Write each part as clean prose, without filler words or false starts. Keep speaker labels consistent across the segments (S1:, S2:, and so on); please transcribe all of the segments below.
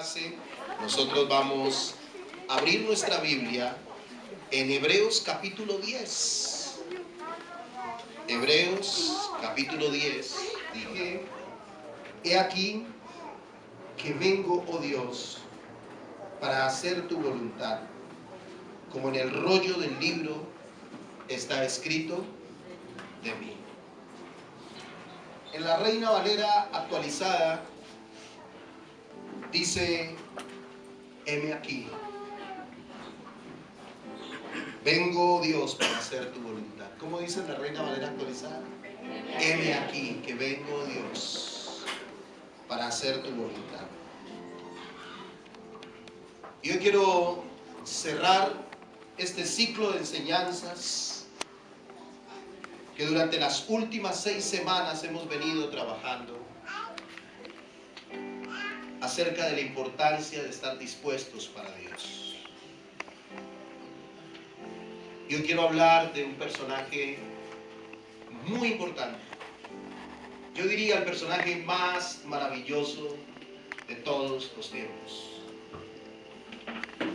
S1: hace, nosotros vamos a abrir nuestra Biblia en Hebreos capítulo 10. Hebreos capítulo 10. Dije, he aquí que vengo, oh Dios, para hacer tu voluntad, como en el rollo del libro está escrito de mí. En la Reina Valera actualizada dice, heme aquí, vengo, oh Dios, para hacer tu voluntad. ¿Cómo dice la Reina Valera actualizada? Heme aquí, que vengo, oh Dios, para hacer tu voluntad. Y hoy quiero cerrar este ciclo de enseñanzas que durante las últimas 6 semanas hemos venido trabajando acerca de la importancia de estar dispuestos para Dios. Y hoy quiero hablar de un personaje muy importante. Yo diría el personaje más maravilloso de todos los tiempos.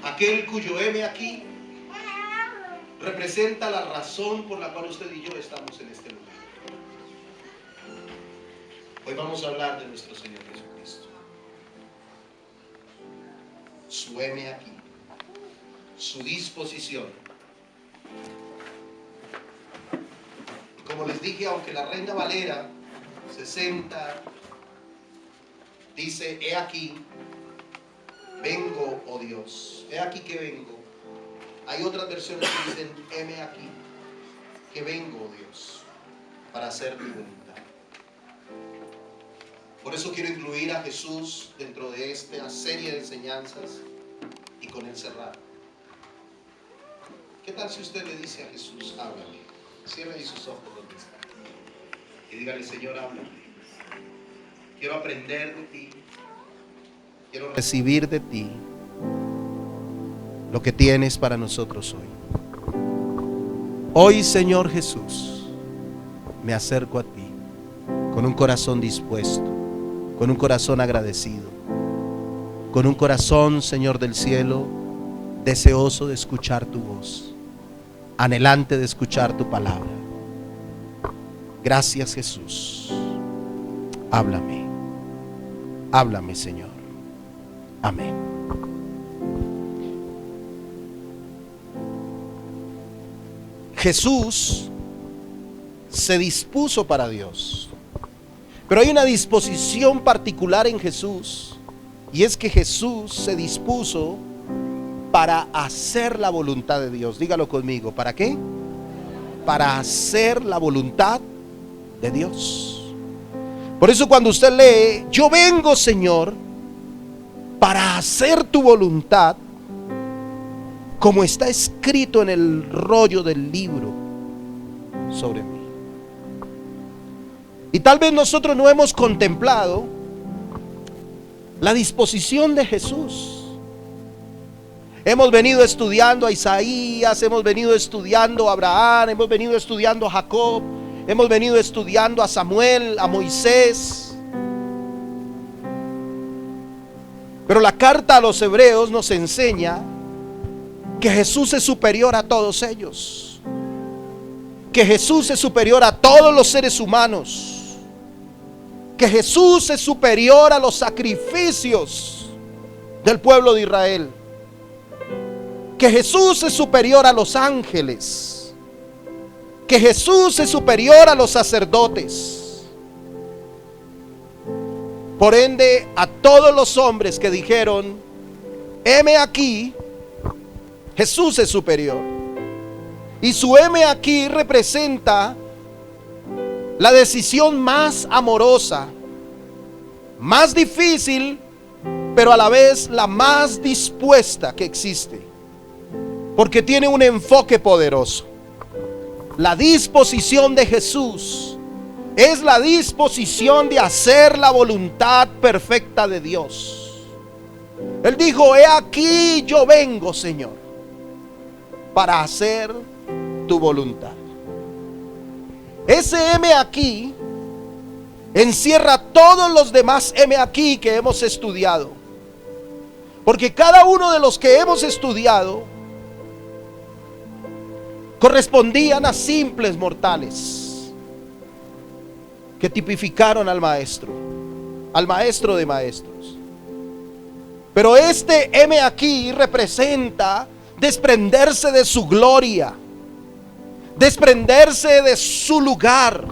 S1: Aquel cuyo heme aquí representa la razón por la cual usted y yo estamos en este lugar. Hoy vamos a hablar de nuestro Señor Jesucristo. Su heme aquí, su disposición. Como les dije, aunque la Reina Valera 60 dice, he aquí, vengo, oh Dios, he aquí que vengo. Hay otras versiones que dicen, heme aquí, que vengo, oh Dios, para hacer tu voluntad. Por eso quiero incluir a Jesús dentro de esta serie de enseñanzas y con él cerrar. ¿Qué tal si usted le dice a Jesús, háblame? Cierre ahí sus ojos donde está y dígale, Señor, háblame. Quiero aprender de ti. Quiero recibir de ti lo que tienes para nosotros hoy. Hoy, Señor Jesús, me acerco a ti con un corazón dispuesto, con un corazón agradecido, con un corazón, Señor del cielo, deseoso de escuchar tu voz, anhelante de escuchar tu palabra. Gracias, Jesús. Háblame. Háblame, Señor. Amén. Jesús se dispuso para Dios, pero hay una disposición particular en Jesús, y es que Jesús se dispuso para hacer la voluntad de Dios. Dígalo conmigo, ¿para qué? Para hacer la voluntad de Dios. Por eso cuando usted lee, yo vengo, Señor, para hacer tu voluntad, como está escrito en el rollo del libro sobre mí. Y tal vez nosotros no hemos contemplado la disposición de Jesús. Hemos venido estudiando a Isaías, hemos venido estudiando a Abraham, hemos venido estudiando a Jacob, hemos venido estudiando a Samuel, a Moisés. Pero la carta a los hebreos nos enseña que Jesús es superior a todos ellos, que Jesús es superior a todos los seres humanos, que Jesús es superior a los sacrificios del pueblo de Israel, que Jesús es superior a los ángeles, que Jesús es superior a los sacerdotes. Por ende, a todos los hombres que dijeron, heme aquí, Jesús es superior. Y su heme aquí representa la decisión más amorosa, más difícil, pero a la vez la más dispuesta que existe, porque tiene un enfoque poderoso. La disposición de Jesús es la disposición de hacer la voluntad perfecta de Dios. Él dijo, he aquí yo vengo, Señor, para hacer tu voluntad. Ese heme aquí encierra todos los demás heme aquí que hemos estudiado. Porque cada uno de los que hemos estudiado correspondían a simples mortales que tipificaron al maestro de maestros. Pero este heme aquí representa desprenderse de su gloria, desprenderse de su lugar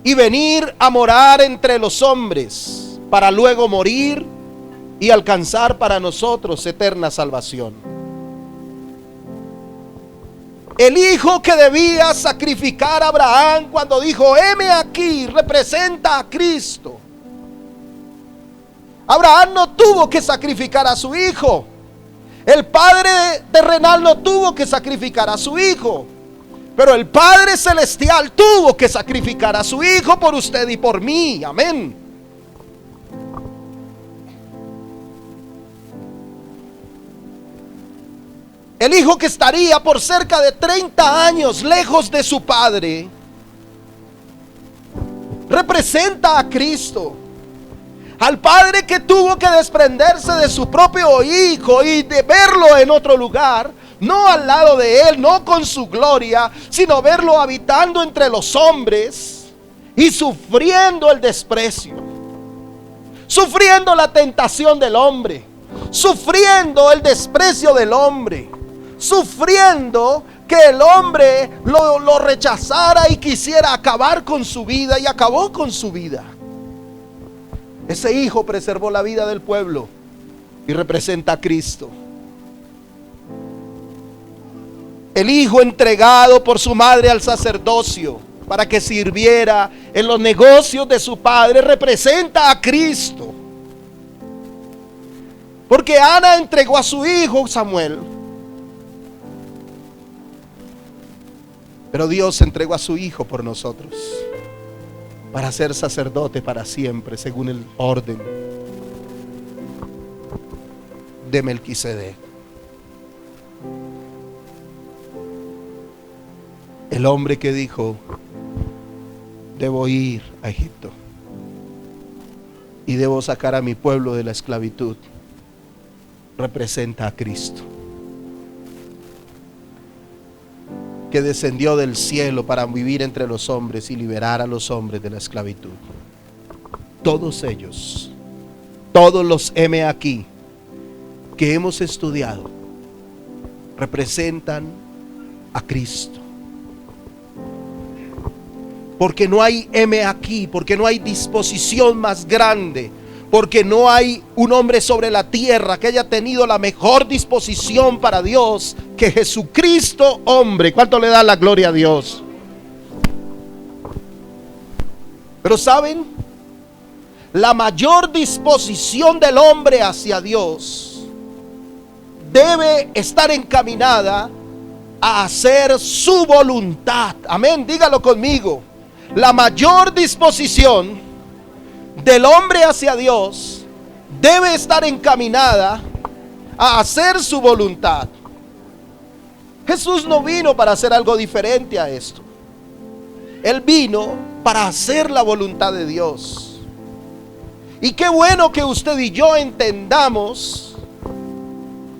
S1: y venir a morar entre los hombres para luego morir y alcanzar para nosotros eterna salvación. El hijo que debía sacrificar a Abraham cuando dijo heme aquí representa a Cristo. Abraham no tuvo que sacrificar a su hijo. El padre terrenal no tuvo que sacrificar a su hijo. Pero el Padre Celestial tuvo que sacrificar a su hijo por usted y por mí. Amén. El hijo que estaría por cerca de 30 años lejos de su padre representa a Cristo. Al padre que tuvo que desprenderse de su propio hijo y de verlo en otro lugar, no al lado de él, no con su gloria, sino verlo habitando entre los hombres y sufriendo el desprecio, sufriendo la tentación del hombre, sufriendo el desprecio del hombre, sufriendo que el hombre lo rechazara y quisiera acabar con su vida, y acabó con su vida. Ese hijo preservó la vida del pueblo y representa a Cristo. El hijo entregado por su madre al sacerdocio para que sirviera en los negocios de su padre representa a Cristo. Porque Ana entregó a su hijo Samuel, pero Dios entregó a su hijo por nosotros para ser sacerdote para siempre, según el orden de Melquisedec. El hombre que dijo: debo ir a Egipto y debo sacar a mi pueblo de la esclavitud, representa a Cristo, que descendió del cielo para vivir entre los hombres y liberar a los hombres de la esclavitud. Todos ellos, todos los heme aquí que hemos estudiado, representan a Cristo. Porque no hay heme aquí, porque no hay disposición más grande, porque no hay un hombre sobre la tierra que haya tenido la mejor disposición para Dios que Jesucristo hombre. ¿Cuánto le da la gloria a Dios? Pero ¿saben? La mayor disposición del hombre hacia Dios debe estar encaminada a hacer su voluntad. Amén, dígalo conmigo. La mayor disposición del hombre hacia Dios debe estar encaminada a hacer su voluntad. Jesús no vino para hacer algo diferente a esto. Él vino para hacer la voluntad de Dios. Y qué bueno que usted y yo entendamos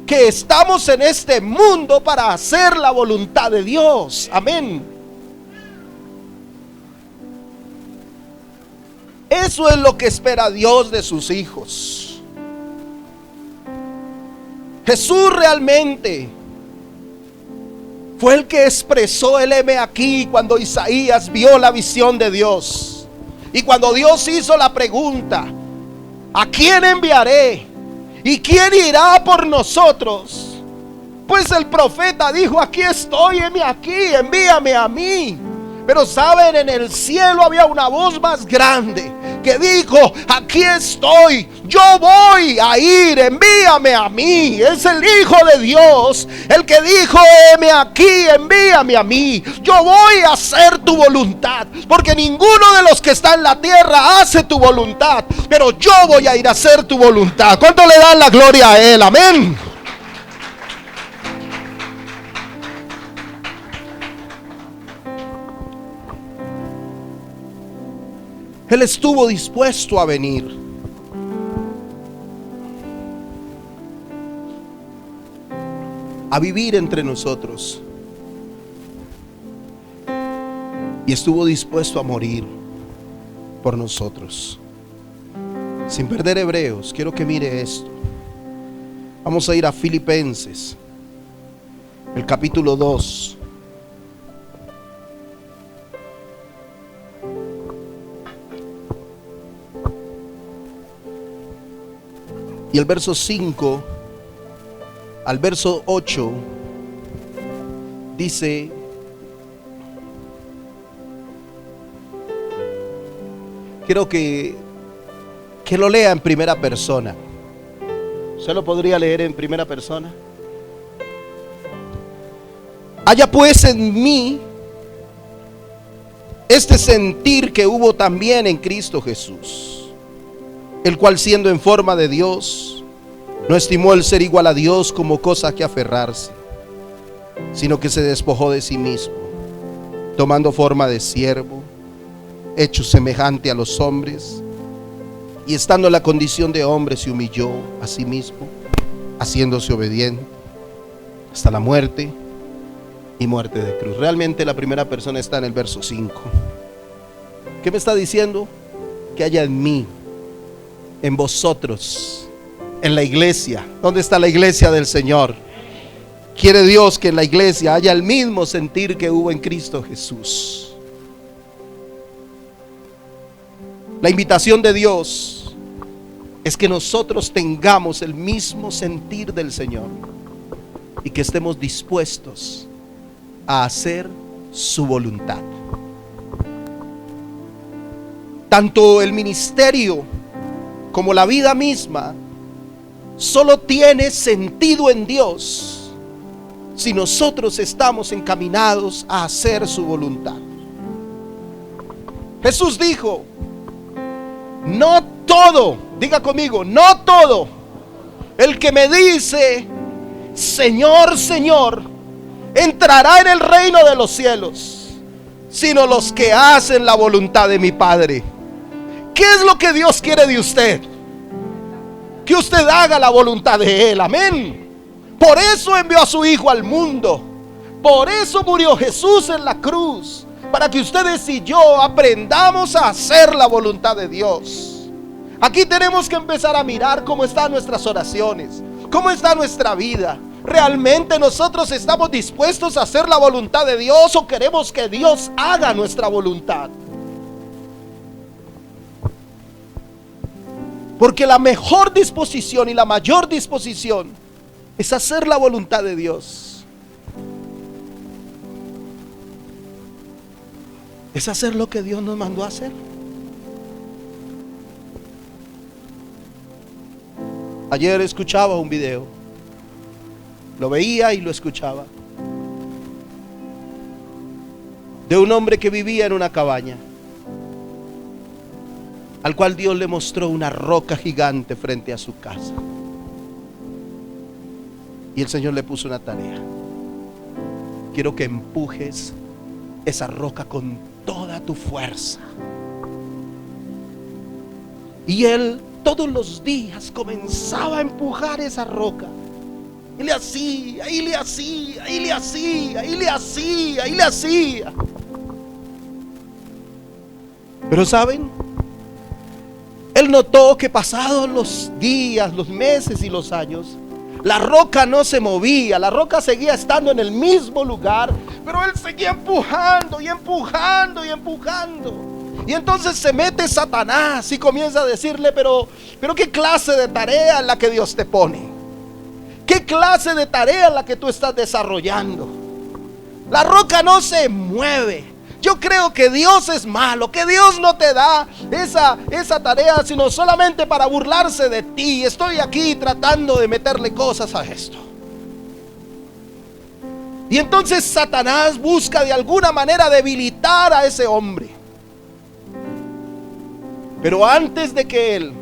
S1: que estamos en este mundo para hacer la voluntad de Dios. Amén. Eso es lo que espera Dios de sus hijos. Jesús realmente fue el que expresó el heme aquí cuando Isaías vio la visión de Dios. Y cuando Dios hizo la pregunta: ¿a quién enviaré? ¿Y quién irá por nosotros? Pues el profeta dijo: aquí estoy, heme aquí, envíame a mí. Pero saben, en el cielo había una voz más grande que dijo: aquí estoy, yo voy a ir, envíame a mí. Es el Hijo de Dios el que dijo: heme aquí, envíame a mí. Yo voy a hacer tu voluntad, porque ninguno de los que está en la tierra hace tu voluntad, pero yo voy a ir a hacer tu voluntad. ¿Cuánto le dan la gloria a Él? Amén. Él estuvo dispuesto a venir. a vivir entre nosotros. Y estuvo dispuesto a morir por nosotros. Sin perder Hebreos, quiero que mire esto. Vamos a ir a Filipenses, el capítulo 2. Y el verso 5 al verso 8 dice: quiero que lo lea en primera persona. ¿Usted lo podría leer en primera persona? Haya pues en mí este sentir que hubo también en Cristo Jesús, el cual siendo en forma de Dios, no estimó el ser igual a Dios como cosa que aferrarse, sino que se despojó de sí mismo, tomando forma de siervo, hecho semejante a los hombres, y estando en la condición de hombre se humilló a sí mismo, haciéndose obediente hasta la muerte y muerte de cruz. Realmente la primera persona está en el verso 5. ¿Qué me está diciendo? Que haya en mí, en vosotros, en la iglesia. ¿Dónde está la iglesia del Señor? Quiere Dios que en la iglesia haya el mismo sentir que hubo en Cristo Jesús. La invitación de Dios es que nosotros tengamos el mismo sentir del Señor y que estemos dispuestos a hacer su voluntad. Tanto el ministerio como la vida misma solo tiene sentido en Dios si nosotros estamos encaminados a hacer su voluntad. Jesús dijo: no todo, diga conmigo, no todo el que me dice Señor, Señor, entrará en el reino de los cielos, sino los que hacen la voluntad de mi Padre. ¿Qué es lo que Dios quiere de usted? Que usted haga la voluntad de Él, amén. Por eso envió a su Hijo al mundo, por eso murió Jesús en la cruz, para que ustedes y yo aprendamos a hacer la voluntad de Dios. Aquí tenemos que empezar a mirar cómo están nuestras oraciones, cómo está nuestra vida. ¿Realmente nosotros estamos dispuestos a hacer la voluntad de Dios o queremos que Dios haga nuestra voluntad? Porque la mejor disposición y la mayor disposición es hacer la voluntad de Dios. Es hacer lo que Dios nos mandó a hacer. Ayer escuchaba un video, lo veía y lo escuchaba, de un hombre que vivía en una cabaña, al cual Dios le mostró una roca gigante frente a su casa. Y el Señor le puso una tarea: quiero que empujes esa roca con toda tu fuerza. Y él todos los días comenzaba a empujar esa roca. Y le hacía, y le hacía, y le hacía, y le hacía, y le hacía. Pero ¿saben? Él notó que pasados los días, los meses y los años, la roca no se movía, la roca seguía estando en el mismo lugar, pero él seguía empujando y empujando y empujando. Y entonces se mete Satanás y comienza a decirle: pero ¿qué clase de tarea es la que Dios te pone? ¿Qué clase de tarea es la que tú estás desarrollando? La roca no se mueve. Yo creo que Dios es malo, que Dios no te da esa tarea sino solamente para burlarse de ti. Estoy aquí tratando de meterle cosas a esto. Y entonces Satanás busca de alguna manera debilitar a ese hombre. Pero antes de que él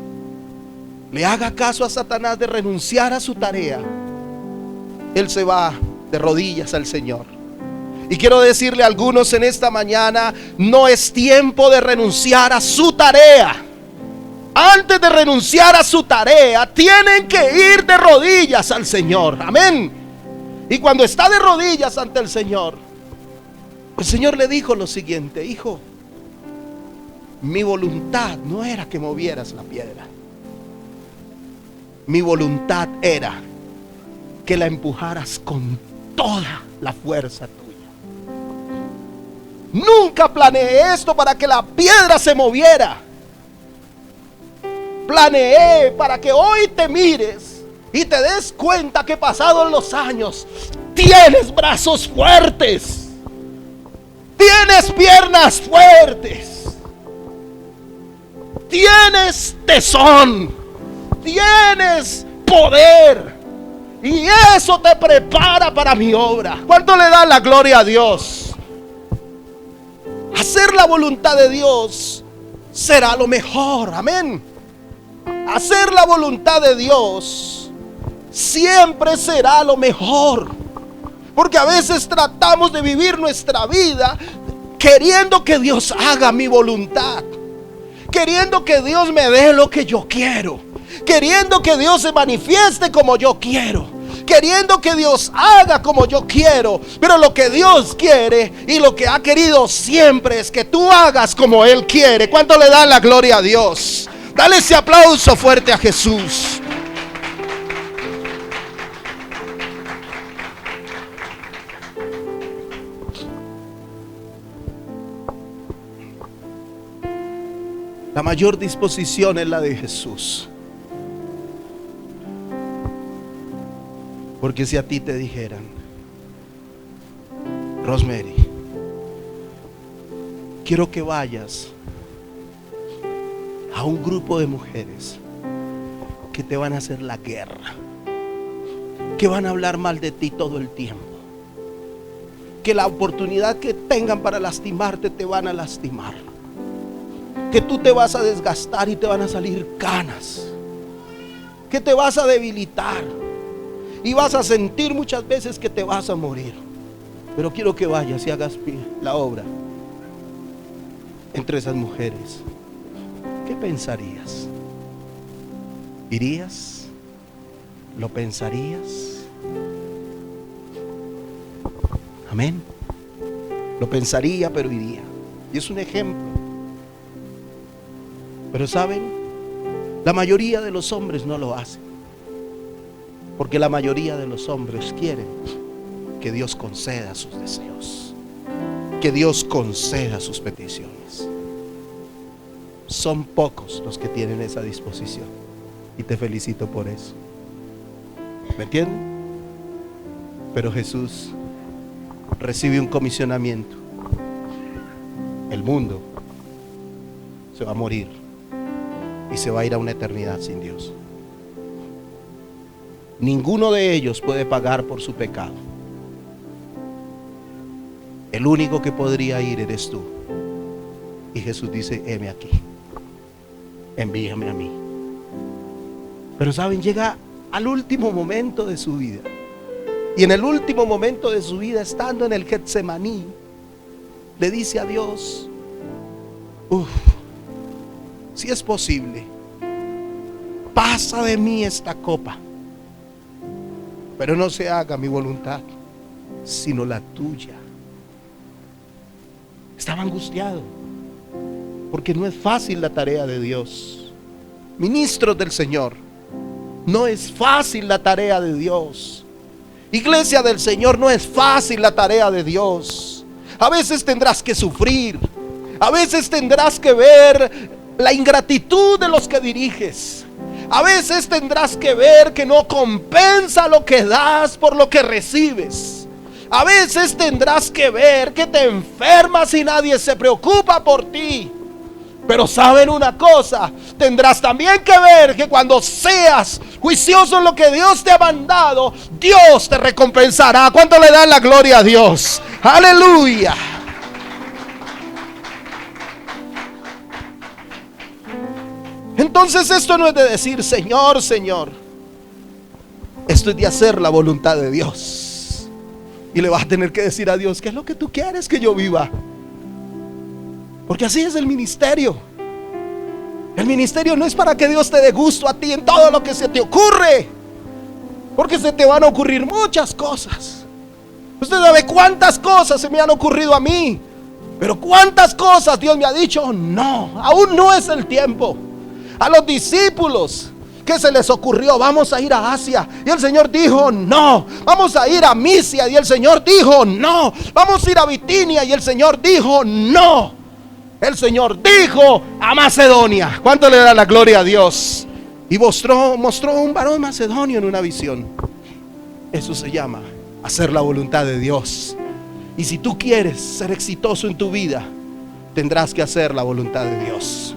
S1: le haga caso a Satanás de renunciar a su tarea, él se va de rodillas al Señor. Y quiero decirle a algunos en esta mañana: no es tiempo de renunciar a su tarea. Antes de renunciar a su tarea, tienen que ir de rodillas al Señor, amén. Y cuando está de rodillas ante el Señor le dijo lo siguiente: hijo, mi voluntad no era que movieras la piedra. Mi voluntad era que la empujaras con toda la fuerza tuya. Nunca planeé esto para que la piedra se moviera. Planeé para que hoy te mires y te des cuenta que pasados los años tienes brazos fuertes, tienes piernas fuertes, tienes tesón, tienes poder, y eso te prepara para mi obra. ¿Cuánto le da la gloria a Dios? Hacer la voluntad de Dios será lo mejor. Amén. Hacer la voluntad de Dios siempre será lo mejor, porque a veces tratamos de vivir nuestra vida queriendo que Dios haga mi voluntad, queriendo que Dios me dé lo que yo quiero, queriendo que Dios se manifieste como yo quiero, queriendo que Dios haga como yo quiero. Pero lo que Dios quiere y lo que ha querido siempre es que tú hagas como Él quiere. ¿Cuánto le dan la gloria a Dios? Dale ese aplauso fuerte a Jesús. La mayor disposición es la de Jesús. Porque si a ti te dijeran: Rosemary, quiero que vayas a un grupo de mujeres que te van a hacer la guerra, que van a hablar mal de ti todo el tiempo, que la oportunidad que tengan para lastimarte te van a lastimar, que tú te vas a desgastar y te van a salir canas, que te vas a debilitar y vas a sentir muchas veces que te vas a morir. Pero quiero que vayas y hagas la obra entre esas mujeres. ¿Qué pensarías? ¿Irías? ¿Lo pensarías? Amén. Lo pensaría, pero iría. Y es un ejemplo. Pero ¿saben? La mayoría de los hombres no lo hacen, porque la mayoría de los hombres quieren que Dios conceda sus deseos, que Dios conceda sus peticiones. Son pocos los que tienen esa disposición, y te felicito por eso. ¿Me entienden? Pero Jesús recibe un comisionamiento. El mundo se va a morir y se va a ir a una eternidad sin Dios. Ninguno de ellos puede pagar por su pecado. El único que podría ir eres tú. Y Jesús dice: heme aquí, envíame a mí. Pero saben, llega al último momento de su vida, y en el último momento de su vida, estando en el Getsemaní, le dice a Dios: si es posible, pasa de mí esta copa, pero no se haga mi voluntad, sino la tuya. Estaba angustiado, porque no es fácil la tarea de Dios. Ministros del Señor, no es fácil la tarea de Dios. Iglesia del Señor, no es fácil la tarea de Dios. A veces tendrás que sufrir, a veces tendrás que ver la ingratitud de los que diriges, a veces tendrás que ver que no compensa lo que das por lo que recibes. A veces tendrás que ver que te enfermas y nadie se preocupa por ti. Pero saben una cosa, tendrás también que ver que cuando seas juicioso en lo que Dios te ha mandado, Dios te recompensará. ¿Cuánto le dan la gloria a Dios? Aleluya. Entonces esto no es de decir: Señor, Señor. Esto es de hacer la voluntad de Dios. Y le vas a tener que decir a Dios: ¿qué es lo que tú quieres que yo viva? Porque así es el ministerio. El ministerio no es para que Dios te dé gusto a ti en todo lo que se te ocurre, porque se te van a ocurrir muchas cosas. Usted sabe cuántas cosas se me han ocurrido a mí, pero cuántas cosas Dios me ha dicho, no, aún no es el tiempo. A los discípulos, ¿qué se les ocurrió? Vamos a ir a Asia, y el Señor dijo no. Vamos a ir a Misia, y el Señor dijo no. Vamos a ir a Bitinia, y el Señor dijo no. El Señor dijo a Macedonia. ¿Cuánto le da la gloria a Dios? Y mostró un varón macedonio en una visión. Eso se llama hacer la voluntad de Dios. Y si tú quieres ser exitoso en tu vida, tendrás que hacer la voluntad de Dios.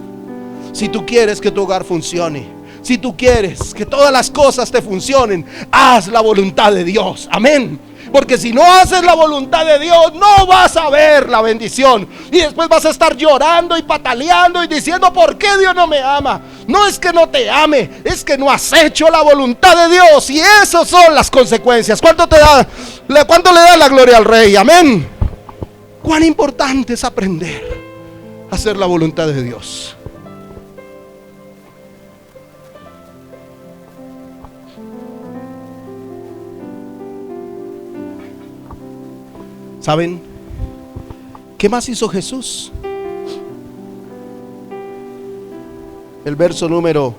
S1: Si tú quieres que tu hogar funcione, si tú quieres que todas las cosas te funcionen, haz la voluntad de Dios. Amén. Porque si no haces la voluntad de Dios, no vas a ver la bendición. Y después vas a estar llorando y pataleando y diciendo, ¿por qué Dios no me ama? No es que no te ame, es que no has hecho la voluntad de Dios. Y esas son las consecuencias. ¿Cuánto le da la gloria al Rey? Amén. Cuán importante es aprender a hacer la voluntad de Dios. ¿Saben qué más hizo Jesús? El verso número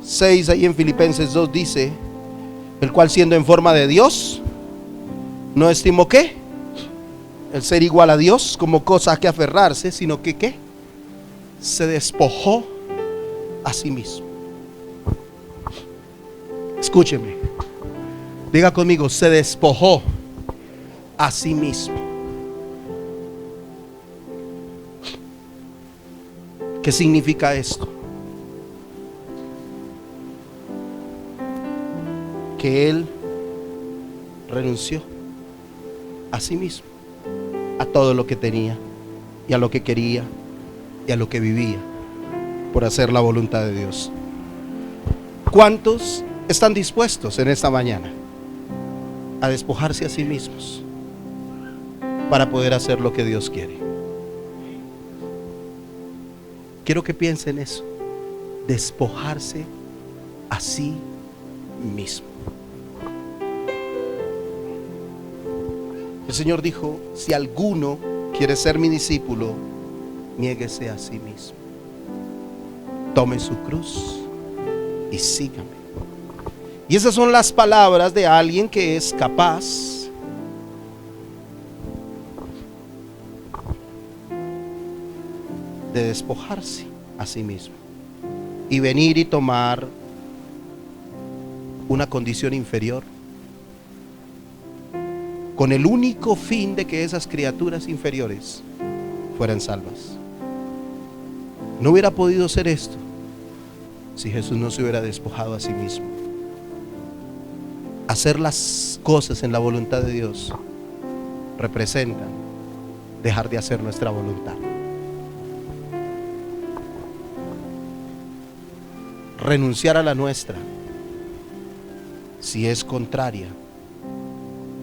S1: 6 ahí en Filipenses 2 dice: el cual siendo en forma de Dios, no estimó ¿qué? El ser igual a Dios como cosa a que aferrarse, sino que ¿qué? Se despojó a sí mismo. Escúcheme, diga conmigo, se despojó a sí mismo. ¿Qué significa esto? Que Él renunció a sí mismo, a todo lo que tenía y a lo que quería y a lo que vivía, por hacer la voluntad de Dios. ¿Cuántos están dispuestos en esta mañana a despojarse a sí mismos para poder hacer lo que Dios quiere? Quiero que piensen eso, despojarse a sí mismo. El Señor dijo: si alguno quiere ser mi discípulo, niéguese a sí mismo, tome su cruz y sígame. Y esas son las palabras de alguien que es capaz de despojarse a sí mismo y venir y tomar una condición inferior con el único fin de que esas criaturas inferiores fueran salvas. No hubiera podido ser esto si Jesús no se hubiera despojado a sí mismo. Hacer las cosas en la voluntad de Dios representa dejar de hacer nuestra voluntad. Renunciar a la nuestra si es contraria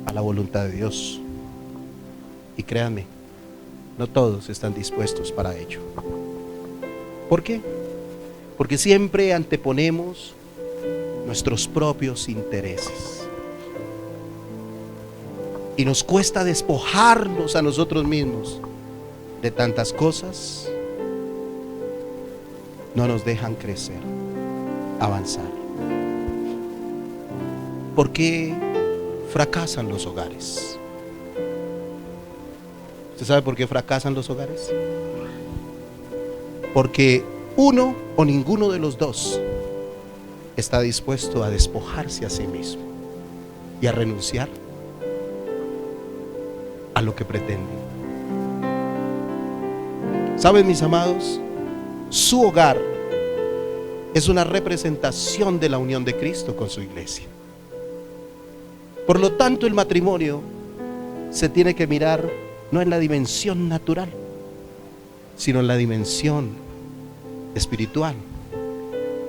S1: a la voluntad de Dios. Y créanme, no todos están dispuestos para ello. ¿Por qué? Porque siempre anteponemos nuestros propios intereses y nos cuesta despojarnos a nosotros mismos de tantas cosas. No nos dejan crecer, avanzar. ¿Por qué fracasan los hogares? ¿Usted sabe por qué fracasan los hogares? Porque uno o ninguno de los dos está dispuesto a despojarse a sí mismo y a renunciar a lo que pretende. ¿Saben, mis amados? Su hogar es una representación de la unión de Cristo con su iglesia. Por lo tanto, el matrimonio se tiene que mirar no en la dimensión natural, sino en la dimensión espiritual,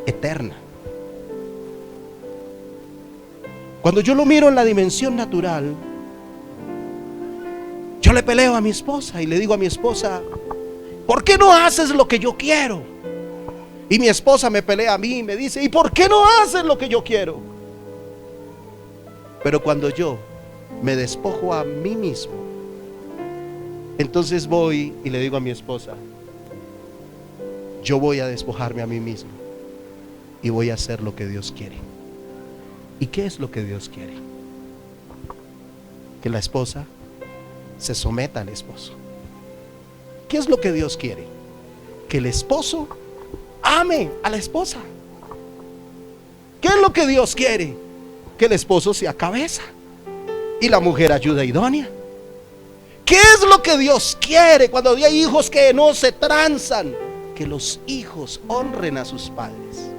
S1: eterna. Cuando yo lo miro en la dimensión natural, yo le peleo a mi esposa y le digo a mi esposa: ¿por qué no haces lo que yo quiero? Y mi esposa me pelea a mí y me dice: ¿y por qué no haces lo que yo quiero? Pero cuando yo me despojo a mí mismo, entonces voy y le digo a mi esposa: yo voy a despojarme a mí mismo y voy a hacer lo que Dios quiere. ¿Y qué es lo que Dios quiere? Que la esposa se someta al esposo. ¿Qué es lo que Dios quiere? Que el esposo ame a la esposa. ¿Qué es lo que Dios quiere? Que el esposo sea cabeza y la mujer ayuda idónea. ¿Qué es lo que Dios quiere cuando hay hijos que no se transan? Que los hijos honren a sus padres.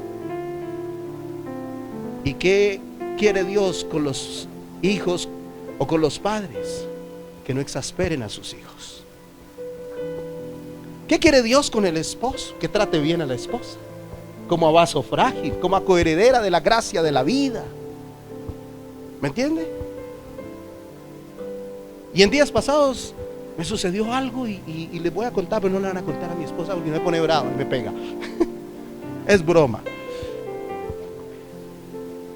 S1: ¿Y qué quiere Dios con los hijos o con los padres? Que no exasperen a sus hijos. ¿Qué quiere Dios con el esposo? Que trate bien a la esposa, como a vaso frágil, como a coheredera de la gracia de la vida. ¿Me entiende? Y en días pasados me sucedió algo y les voy a contar, pero no le van a contar a mi esposa porque me pone brava y me pega. Es broma.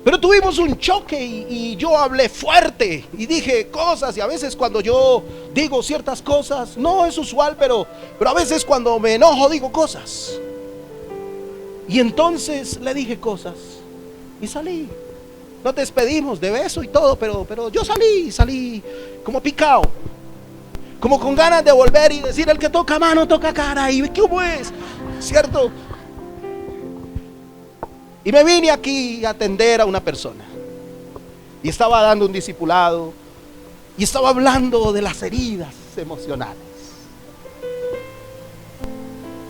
S1: Pero tuvimos un choque y yo hablé fuerte y dije cosas, y a veces cuando yo digo ciertas cosas, no es usual, pero a veces cuando me enojo digo cosas. Y entonces le dije cosas y salí. Nos despedimos de beso y todo, pero yo salí como picado, como con ganas de volver y decir: el que toca mano toca cara. ¿Y cómo es? ¿Cierto? Y me vine aquí a atender a una persona y estaba dando un discipulado y estaba hablando de las heridas emocionales.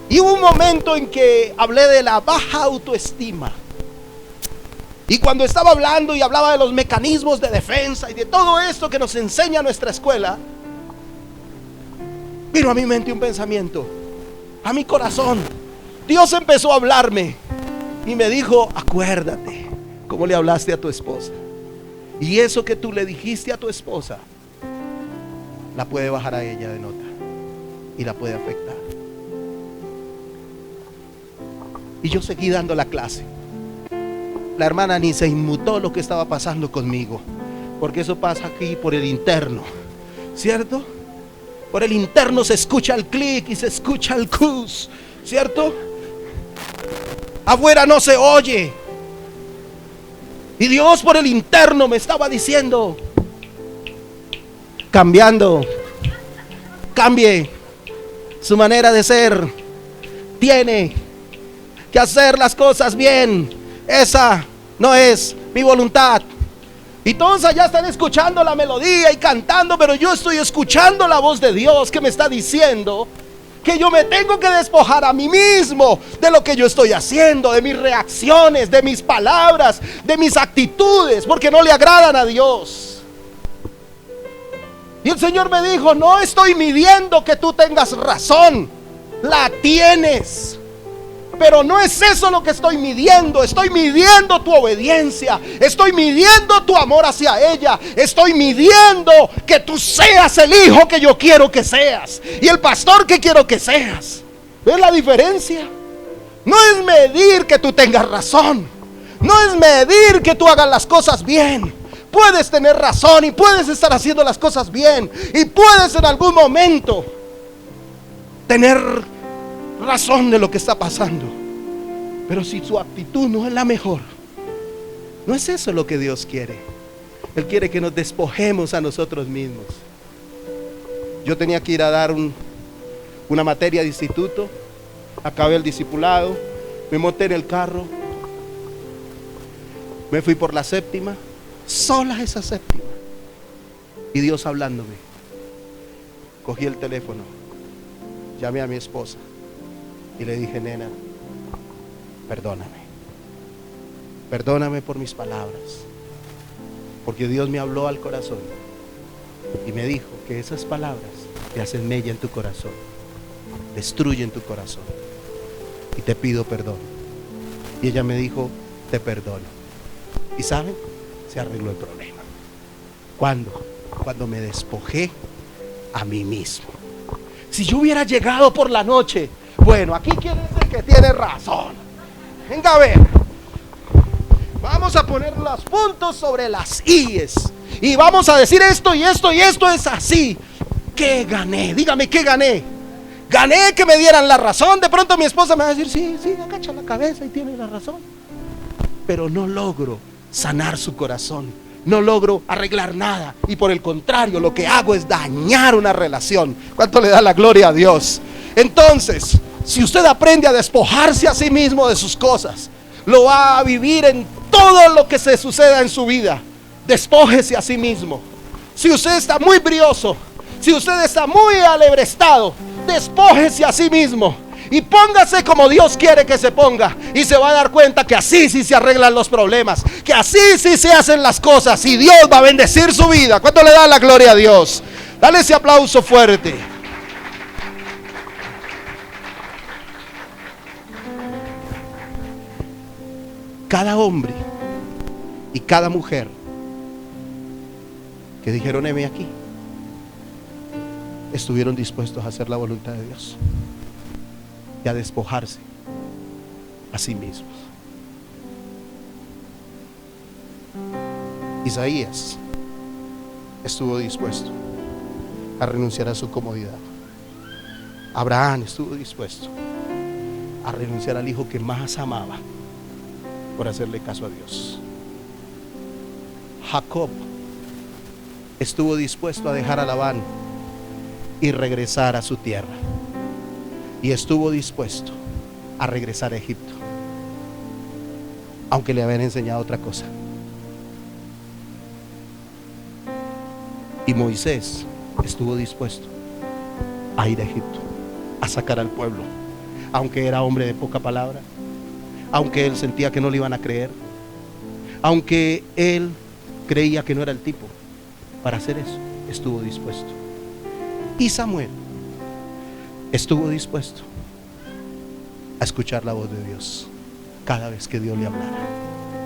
S1: Y hubo un momento en que hablé de la baja autoestima. Y cuando estaba hablando y hablaba de los mecanismos de defensa y de todo esto que nos enseña nuestra escuela, vino a mi mente un pensamiento, a mi corazón. Dios empezó a hablarme y me dijo: acuérdate cómo le hablaste a tu esposa. Y eso que tú le dijiste a tu esposa la puede bajar a ella de nota y la puede afectar. Y yo seguí dando la clase. La hermana ni se inmutó lo que estaba pasando conmigo, porque eso pasa aquí por el interno, ¿cierto? Por el interno se escucha el clic y se escucha el cus, ¿cierto? Afuera no se oye. Y Dios por el interno me estaba diciendo: cambie su manera de ser. Tiene que hacer las cosas bien. Esa no es mi voluntad. Y todos allá están escuchando la melodía y cantando, pero yo estoy escuchando la voz de Dios que me está diciendo que yo me tengo que despojar a mí mismo de lo que yo estoy haciendo, de mis reacciones, de mis palabras, de mis actitudes, porque no le agradan a Dios. Y el Señor me dijo: no estoy midiendo que tú tengas razón, la tienes. Pero no es eso lo que estoy midiendo. Estoy midiendo tu obediencia. Estoy midiendo tu amor hacia ella. Estoy midiendo que tú seas el hijo que yo quiero que seas y el pastor que quiero que seas. ¿Ves la diferencia? No es medir que tú tengas razón. No es medir que tú hagas las cosas bien. Puedes tener razón y puedes estar haciendo las cosas bien. Y puedes en algún momento tener razón de lo que está pasando, pero si su actitud no es la mejor, no es eso lo que Dios quiere. Él quiere que nos despojemos a nosotros mismos. Yo tenía que ir a dar una materia de instituto, acabé el discipulado, me monté en el carro, me fui por la séptima, sola esa séptima, y Dios hablándome. Cogí el teléfono, llamé a mi esposa y le dije: nena, perdóname por mis palabras, porque Dios me habló al corazón y me dijo que esas palabras te hacen mella en tu corazón, destruyen tu corazón, y te pido perdón. Y ella me dijo: te perdono. Y saben, se arregló el problema. Cuando me despojé a mí mismo. Si yo hubiera llegado por la noche: bueno, aquí quién es el que tiene razón, venga a ver, vamos a poner los puntos sobre las íes y vamos a decir esto y esto y esto es así. ¿Qué gané? Dígame, ¿qué gané? Gané que me dieran la razón. De pronto mi esposa me va a decir, sí, agacha la cabeza y tiene la razón. Pero no logro sanar su corazón, no logro arreglar nada, y por el contrario lo que hago es dañar una relación. ¿Cuánto le da la gloria a Dios? Entonces, si usted aprende a despojarse a sí mismo de sus cosas, lo va a vivir en todo lo que se suceda en su vida. Despójese a sí mismo. Si usted está muy brioso, si usted está muy alebrestado, despójese a sí mismo y póngase como Dios quiere que se ponga, y se va a dar cuenta que así sí se arreglan los problemas, que así sí se hacen las cosas, y Dios va a bendecir su vida. ¿Cuánto le da la gloria a Dios? Dale ese aplauso fuerte. Cada hombre y cada mujer que dijeron heme aquí, estuvieron dispuestos a hacer la voluntad de Dios y a despojarse a sí mismos. Isaías estuvo dispuesto a renunciar a su comodidad. Abraham estuvo dispuesto a renunciar al hijo que más amaba por hacerle caso a Dios. Jacob estuvo dispuesto a dejar a Labán y regresar a su tierra, y estuvo dispuesto a regresar a Egipto, aunque le habían enseñado otra cosa. Y Moisés estuvo dispuesto a ir a Egipto, a sacar al pueblo, aunque era hombre de poca palabra, aunque él sentía que no le iban a creer, aunque él creía que no era el tipo para hacer eso, estuvo dispuesto. Y Samuel estuvo dispuesto a escuchar la voz de Dios cada vez que Dios le hablara,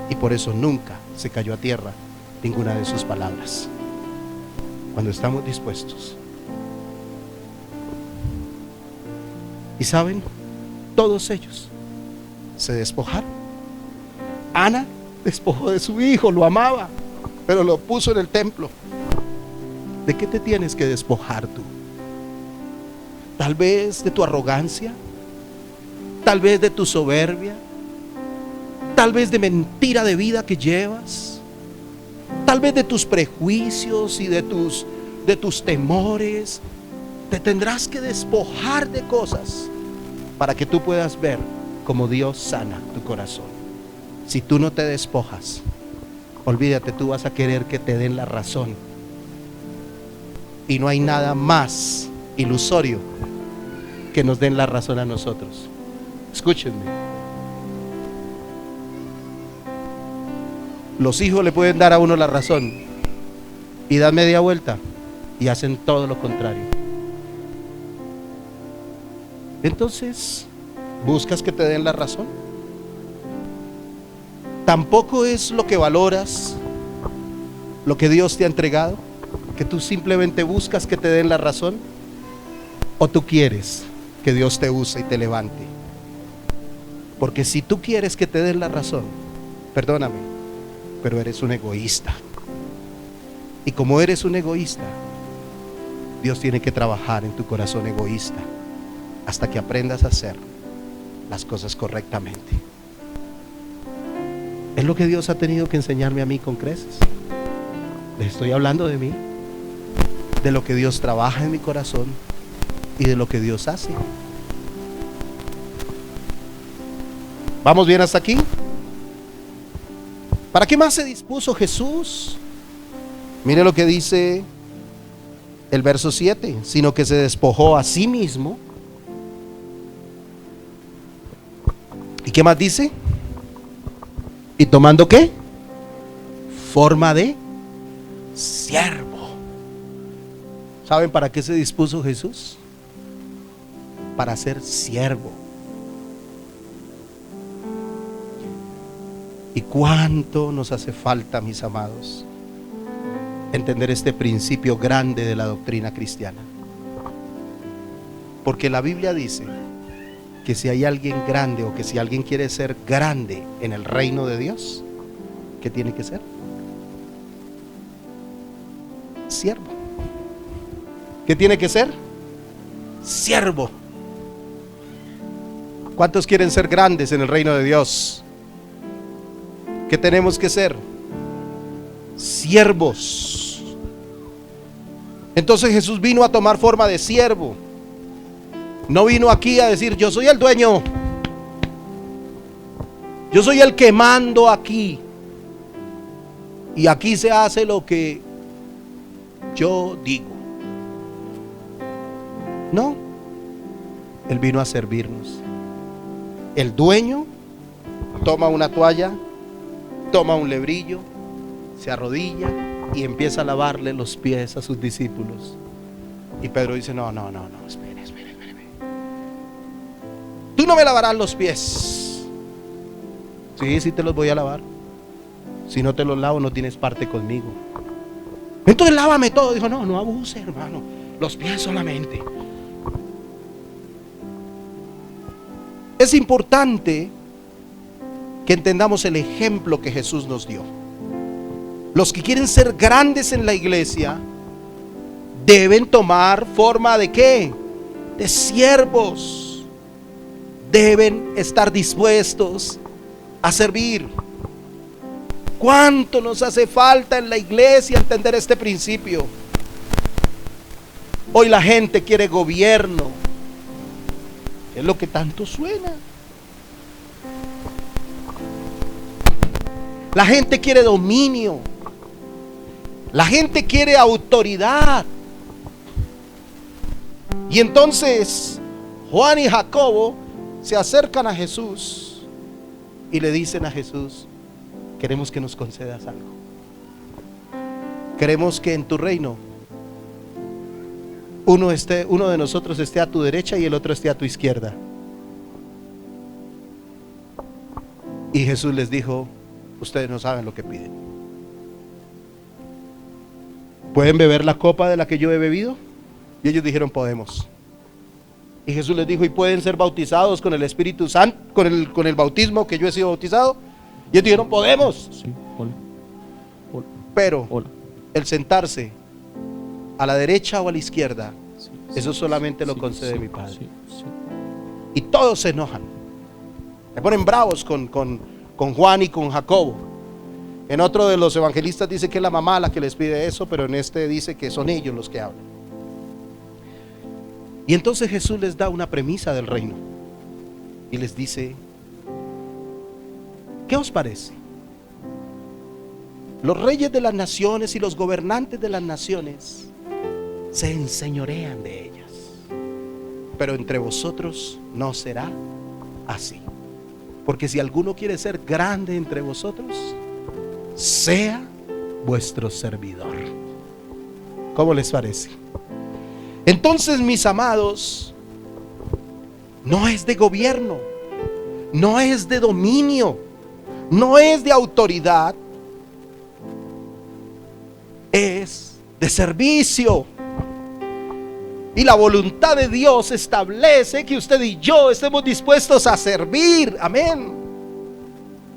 S1: y por eso nunca se cayó a tierra ninguna de sus palabras. Cuando estamos dispuestos. Y saben, todos ellos se despojaron. Ana despojó de su hijo, lo amaba, pero lo puso en el templo. ¿De qué te tienes que despojar tú? Tal vez de tu arrogancia, tal vez de tu soberbia, tal vez de mentira de vida que llevas, tal vez de tus prejuicios y de tus temores. Te tendrás que despojar de cosas para que tú puedas ver cómo Dios sana tu corazón. Si tú no te despojas, olvídate, tú vas a querer que te den la razón, y no hay nada más ilusorio que nos den la razón a nosotros. Escúchenme, los hijos le pueden dar a uno la razón y dan media vuelta y hacen todo lo contrario. Entonces, ¿buscas que te den la razón? Tampoco es lo que valoras lo que Dios te ha entregado, que tú simplemente buscas que te den la razón, o tú quieres que Dios te use y te levante. Porque si tú quieres que te den la razón, perdóname, pero eres un egoísta. Y como eres un egoísta, Dios tiene que trabajar en tu corazón egoísta hasta que aprendas a hacer las cosas correctamente. Es lo que Dios ha tenido que enseñarme a mí con creces. Les estoy hablando de mí, de lo que Dios trabaja en mi corazón y de lo que Dios hace. ¿Vamos bien hasta aquí? ¿Para qué más se dispuso Jesús? Mire lo que dice el verso 7, sino que se despojó a sí mismo. ¿Y qué más dice? ¿Y tomando qué? Forma de siervo. ¿Saben para qué se dispuso Jesús? Para ser siervo. ¿Y cuánto nos hace falta, mis amados, entender este principio grande de la doctrina cristiana? Porque la Biblia dice que si hay alguien grande, o que si alguien quiere ser grande en el reino de Dios, ¿qué tiene que ser? siervo. ¿Qué tiene que ser? Siervo. ¿Cuántos quieren ser grandes en el reino de Dios? ¿Qué tenemos que ser? Siervos. Entonces Jesús vino a tomar forma de siervo. No vino aquí a decir: yo soy el dueño, yo soy el que mando aquí, y aquí se hace lo que yo digo. No, Él vino a servirnos. El dueño toma una toalla, toma un lebrillo, se arrodilla y empieza a lavarle los pies a sus discípulos. Y Pedro dice: no, espere. Tú no me lavarás los pies. Sí te los voy a lavar. Si no te los lavo, no tienes parte conmigo. Entonces lávame todo. Dijo: no abuse, hermano, los pies solamente. Es importante que entendamos el ejemplo que Jesús nos dio. Los que quieren ser grandes en la iglesia deben tomar forma ¿de qué? De siervos. Deben estar dispuestos a servir. ¿Cuánto nos hace falta en la iglesia entender este principio? Hoy la gente quiere gobierno. Es lo que tanto suena. La gente quiere dominio. La gente quiere autoridad. Y entonces Juan y Jacobo se acercan a Jesús y le dicen a Jesús: queremos que nos concedas algo. Queremos que en tu reino uno de nosotros esté a tu derecha y el otro esté a tu izquierda. Y Jesús les dijo: ustedes no saben lo que piden. ¿Pueden beber la copa de la que yo he bebido? Y ellos dijeron: podemos. Y Jesús les dijo: ¿y pueden ser bautizados con el Espíritu Santo, con el bautismo que yo he sido bautizado? Y ellos dijeron: podemos.
S2: Sí, hola.
S1: Pero el sentarse a la derecha o a la izquierda, eso solamente lo concede mi Padre. Y todos se enojan, se ponen bravos con Juan y con Jacobo. En otro de los evangelistas dice que es la mamá la que les pide eso, pero en este dice que son ellos los que hablan. Y entonces Jesús les da una premisa del reino y les dice: ¿qué os parece? Los reyes de las naciones y los gobernantes de las naciones se enseñorean de ellas, pero entre vosotros no será así. Porque si alguno quiere ser grande entre vosotros, sea vuestro servidor. ¿Cómo les parece? Entonces, mis amados, no es de gobierno, no es de dominio, no es de autoridad, es de servicio. Y la voluntad de Dios establece que usted y yo estemos dispuestos a servir. Amén.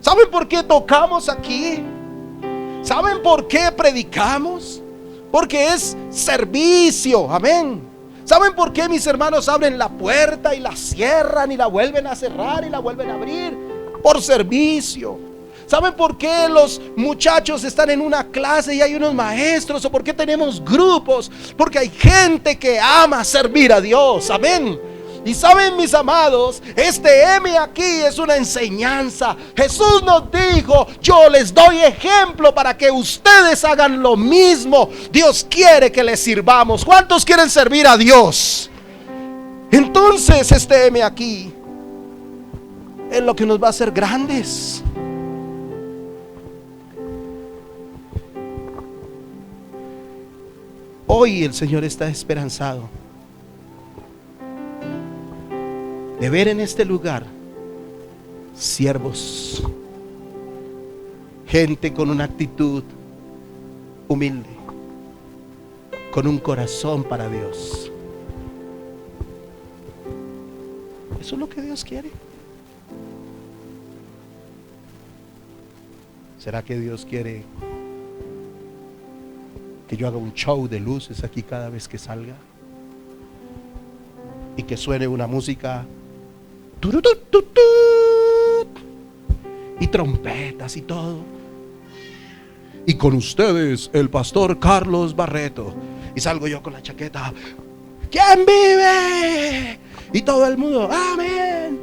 S1: ¿Saben por qué tocamos aquí? ¿Saben por qué predicamos? Porque es servicio. Amén. ¿Saben por qué, mis hermanos, abren la puerta y la cierran y la vuelven a cerrar y la vuelven a abrir? Por servicio. ¿Saben por qué los muchachos están en una clase y hay unos maestros? ¿O por qué tenemos grupos? Porque hay gente que ama servir a Dios. Amén. Y saben, mis amados, este heme aquí es una enseñanza. Jesús nos dijo: yo les doy ejemplo para que ustedes hagan lo mismo. Dios quiere que les sirvamos. ¿Cuántos quieren servir a Dios? Entonces este heme aquí es lo que nos va a hacer grandes. Hoy el Señor está esperanzado de ver en este lugar siervos, gente con una actitud humilde, con un corazón para Dios. Eso es lo que Dios quiere. ¿Será que Dios quiere que yo haga un show de luces aquí cada vez que salga, y que suene una música y trompetas y todo, y con ustedes el pastor Carlos Barreto, y salgo yo con la chaqueta, ¿quién vive? Y todo el mundo, amén.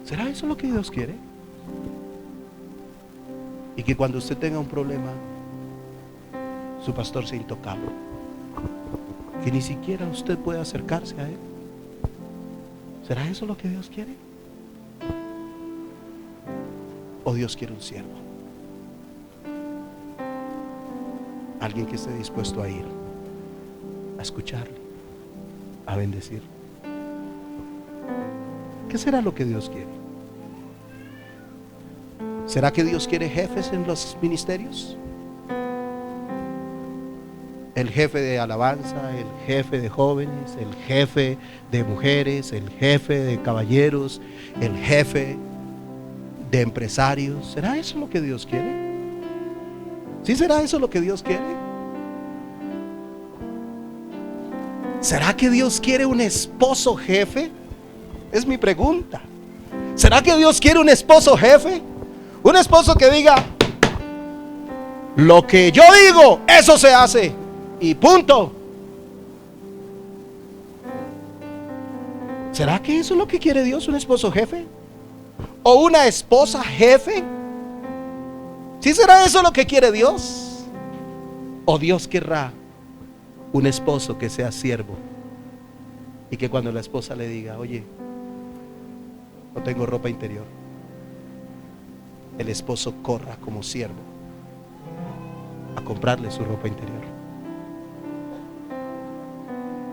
S1: ¿Será eso lo que Dios quiere? Y que cuando usted tenga un problema, su pastor sea intocable, que ni siquiera usted pueda acercarse a él. ¿Será eso lo que Dios quiere? ¿O Dios quiere un siervo? Alguien que esté dispuesto a ir, a escucharle, a bendecir. ¿Qué será lo que Dios quiere? ¿Será que Dios quiere jefes en los ministerios? El jefe de alabanza, el jefe de jóvenes, el jefe de mujeres, el jefe de caballeros, el jefe de empresarios. ¿Será eso lo que Dios quiere? ¿Sí será eso lo que Dios quiere? ¿Será que Dios quiere un esposo jefe? Es mi pregunta. ¿Será que Dios quiere un esposo jefe? Un esposo que diga, lo que yo digo, eso se hace, y punto. ¿Será que eso es lo que quiere Dios, un esposo jefe? ¿O una esposa jefe? ¿Sí será eso lo que quiere Dios? ¿O Dios querrá un esposo que sea siervo, y que cuando la esposa le diga, oye, no tengo ropa interior, el esposo corra como siervo a comprarle su ropa interior?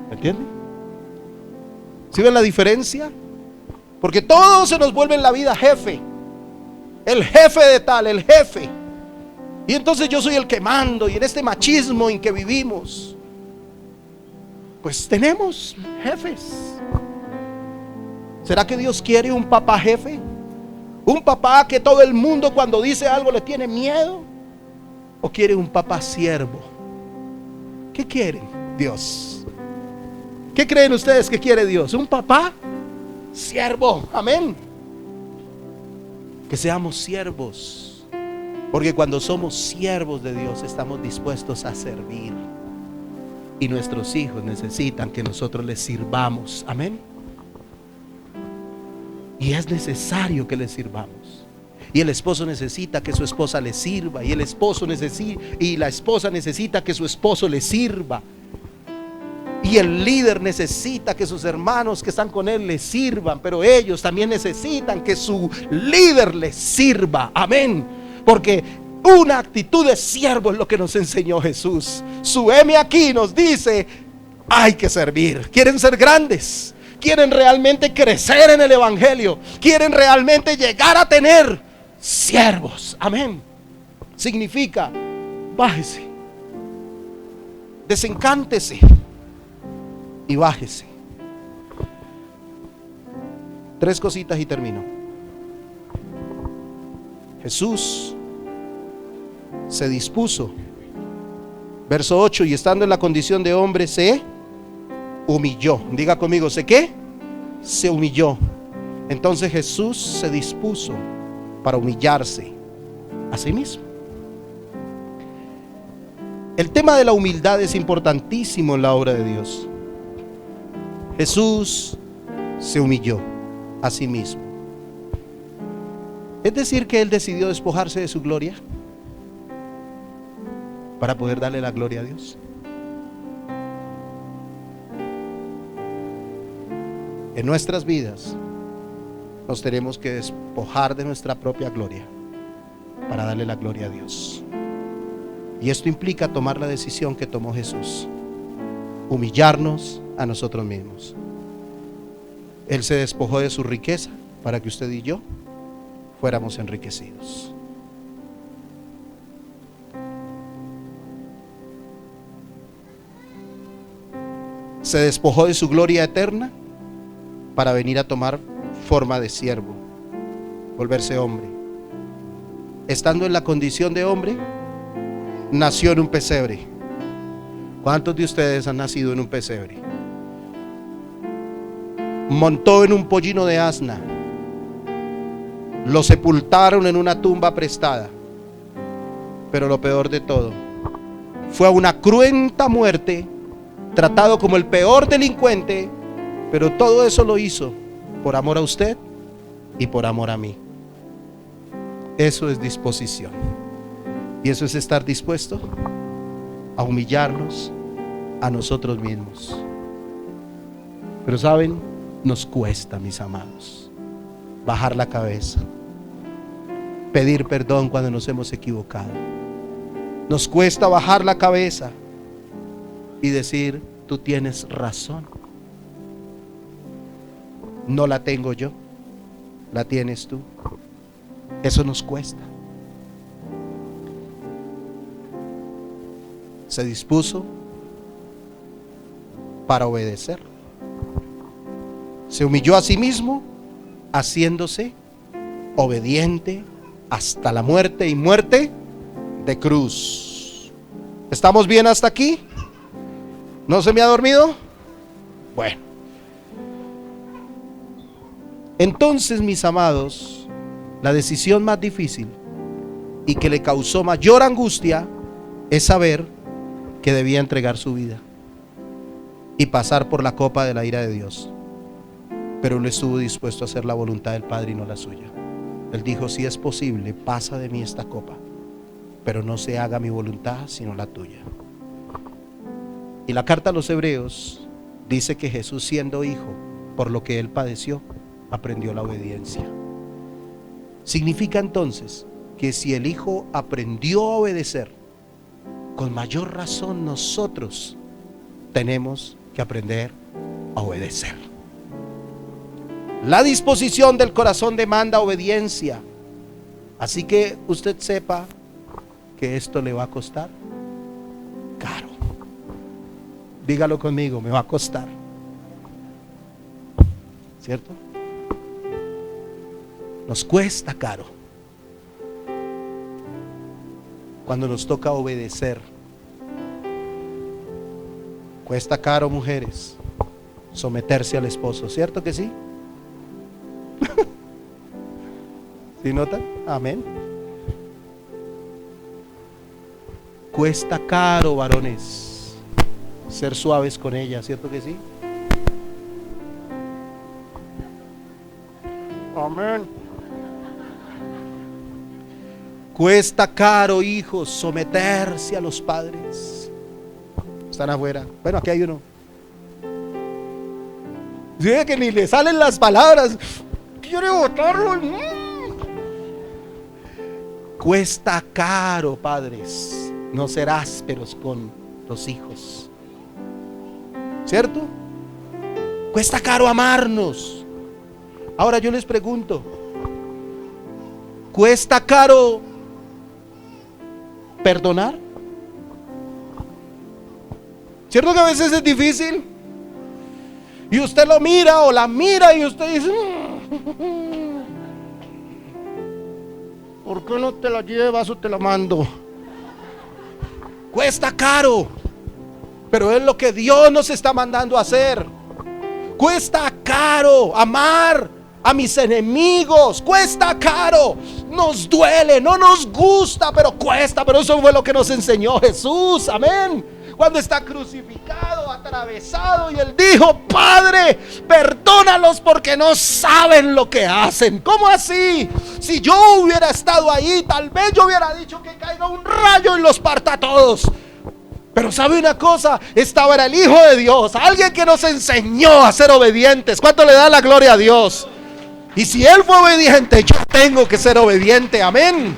S1: ¿Me entienden? ¿Sí ven la diferencia? Porque todo se nos vuelve en la vida jefe. El jefe de tal, el jefe. Y entonces yo soy el que mando, y en este machismo en que vivimos, pues tenemos jefes. ¿Será que Dios quiere un papá jefe? ¿Un papá que todo el mundo cuando dice algo le tiene miedo? ¿O quiere un papá siervo? ¿Qué quiere Dios? ¿Qué creen ustedes que quiere Dios? ¿Un papá siervo? Amén. Que seamos siervos, porque cuando somos siervos de Dios estamos dispuestos a servir, y nuestros hijos necesitan que nosotros les sirvamos. Amén. Y es necesario que les sirvamos. Y el esposo necesita que su esposa le sirva, y el esposo necesita, y la esposa necesita que su esposo le sirva. Y el líder necesita que sus hermanos que están con él le sirvan, pero ellos también necesitan que su líder les sirva. Amén. Porque una actitud de siervo es lo que nos enseñó Jesús. Su heme aquí nos dice, hay que servir. ¿Quieren ser grandes? ¿Quieren realmente crecer en el evangelio? ¿Quieren realmente llegar a tener siervos? Amén. Significa, bájese, desencántese y bájese. 3 cositas y termino. Jesús se dispuso, verso 8, y estando en la condición de hombre se humilló. Diga conmigo, ¿se qué? Se humilló. Entonces Jesús se dispuso para humillarse a sí mismo. El tema de la humildad es importantísimo en la obra de Dios. Jesús se humilló a sí mismo. Es decir, que Él decidió despojarse de su gloria para poder darle la gloria a Dios. En nuestras vidas nos tenemos que despojar de nuestra propia gloria para darle la gloria a Dios. Y esto implica tomar la decisión que tomó Jesús: humillarnos a nosotros mismos. Él se despojó de su riqueza para que usted y yo fuéramos enriquecidos. Se despojó de su gloria eterna para venir a tomar forma de siervo, volverse hombre. Estando en la condición de hombre, nació en un pesebre, ¿Cuántos de ustedes han nacido en un pesebre? Montó en un pollino de asna, lo sepultaron en una tumba prestada, pero lo peor de todo, fue a una cruenta muerte, tratado como el peor delincuente, pero todo eso lo hizo por amor a usted y por amor a mí. Eso es disposición, y eso es estar dispuesto a humillarnos a nosotros mismos. Pero saben, nos cuesta, mis amados, bajar la cabeza, pedir perdón cuando nos hemos equivocado. Nos cuesta bajar la cabeza y decir: tú tienes razón, no la tengo yo, la tienes tú. Eso nos cuesta. Se dispuso para obedecer. Se humilló a sí mismo, haciéndose obediente hasta la muerte, y muerte de cruz. ¿Estamos bien hasta aquí? ¿No se me ha dormido? Bueno, entonces, mis amados, la decisión más difícil y que le causó mayor angustia es saber que debía entregar su vida y pasar por la copa de la ira de Dios. Pero él estuvo dispuesto a hacer la voluntad del Padre y no la suya. Él dijo: si es posible, pasa de mí esta copa, pero no se haga mi voluntad sino la tuya. Y la carta a los Hebreos dice que Jesús, siendo hijo, por lo que él padeció, aprendió la obediencia. Significa entonces que si el hijo aprendió a obedecer, con mayor razón nosotros tenemos que aprender a obedecer. La disposición del corazón demanda obediencia. Así que usted sepa que esto le va a costar caro. Dígalo conmigo: me va a costar. ¿Cierto? Nos cuesta caro cuando nos toca obedecer. Cuesta caro, mujeres, someterse al esposo. ¿Cierto que sí? ¿Sí notan? Amén. Cuesta caro, varones, ser suaves con ella. ¿Cierto que sí? Amén. Cuesta caro, hijos, someterse a los padres. Están afuera. Bueno, aquí hay uno. Dice que ni le salen las palabras. Quiere botarlo. Cuesta caro, padres, no ser ásperos con los hijos. ¿Cierto? Cuesta caro amarnos. Ahora yo les pregunto: ¿cuesta caro perdonar? ¿Cierto que a veces es difícil? Y usted lo mira o la mira y usted dice: ¿por qué no te la llevas o te la mando? Cuesta caro, pero es lo que Dios nos está mandando a hacer. Cuesta caro amar a mis enemigos. Cuesta caro. Nos duele, no nos gusta, pero cuesta. Pero eso fue lo que nos enseñó Jesús. Amén. Cuando está crucificado, atravesado, y él dijo: Padre, perdónalos porque no saben lo que hacen. ¿Cómo así? Si yo hubiera estado ahí, tal vez yo hubiera dicho que caiga un rayo y los parta a todos. Pero ¿sabe una cosa? Estaba era el Hijo de Dios, alguien que nos enseñó a ser obedientes. ¿Cuánto le da la gloria a Dios? Y si él fue obediente, yo tengo que ser obediente. Amén.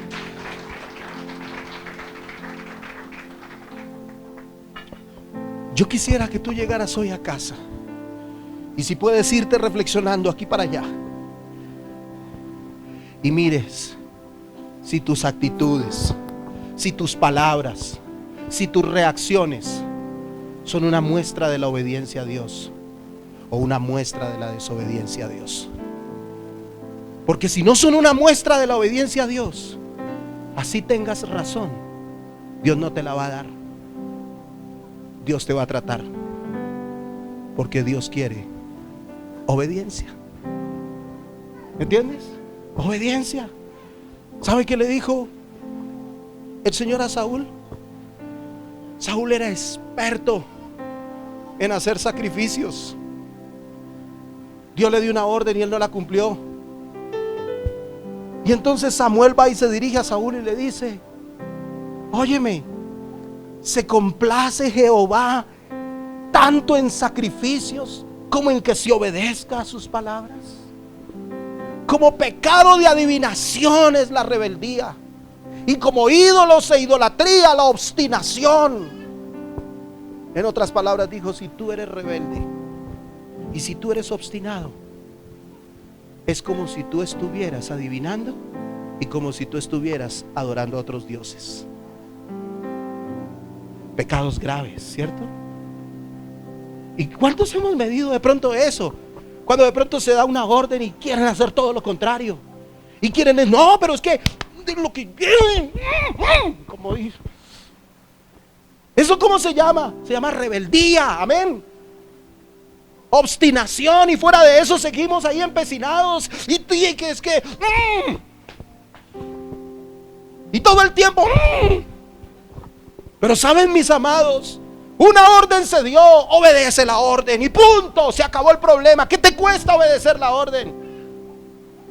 S1: Yo quisiera que tú llegaras hoy a casa, y si puedes irte reflexionando aquí para allá, y mires si tus actitudes, si tus palabras, si tus reacciones son una muestra de la obediencia a Dios o una muestra de la desobediencia a Dios. Porque si no son una muestra de la obediencia a Dios, así tengas razón, Dios no te la va a dar. Dios te va a tratar, porque Dios quiere obediencia. ¿Me entiendes? Obediencia. ¿Sabe qué le dijo el Señor a Saúl? Saúl era experto en hacer sacrificios. Dios le dio una orden y él no la cumplió. Y entonces Samuel va y se dirige a Saúl y le dice: óyeme, ¿se complace Jehová tanto en sacrificios como en que se obedezca a sus palabras? Como pecado de adivinación es la rebeldía, y como ídolos e idolatría la obstinación. En otras palabras dijo: si tú eres rebelde y si tú eres obstinado, es como si tú estuvieras adivinando y como si tú estuvieras adorando a otros dioses. Pecados graves, ¿cierto? ¿Y cuántos hemos medido de pronto eso? Cuando de pronto se da una orden y quieren hacer todo lo contrario. Y quieren, no, pero es que lo que quieren, como dice. ¿Eso cómo se llama? Se llama rebeldía, amén. Obstinación, y fuera de eso seguimos ahí empecinados. Y que es que y todo el tiempo. Pero saben, mis amados, una orden se dio, obedece la orden y punto, se acabó el problema. ¿Qué te cuesta obedecer la orden?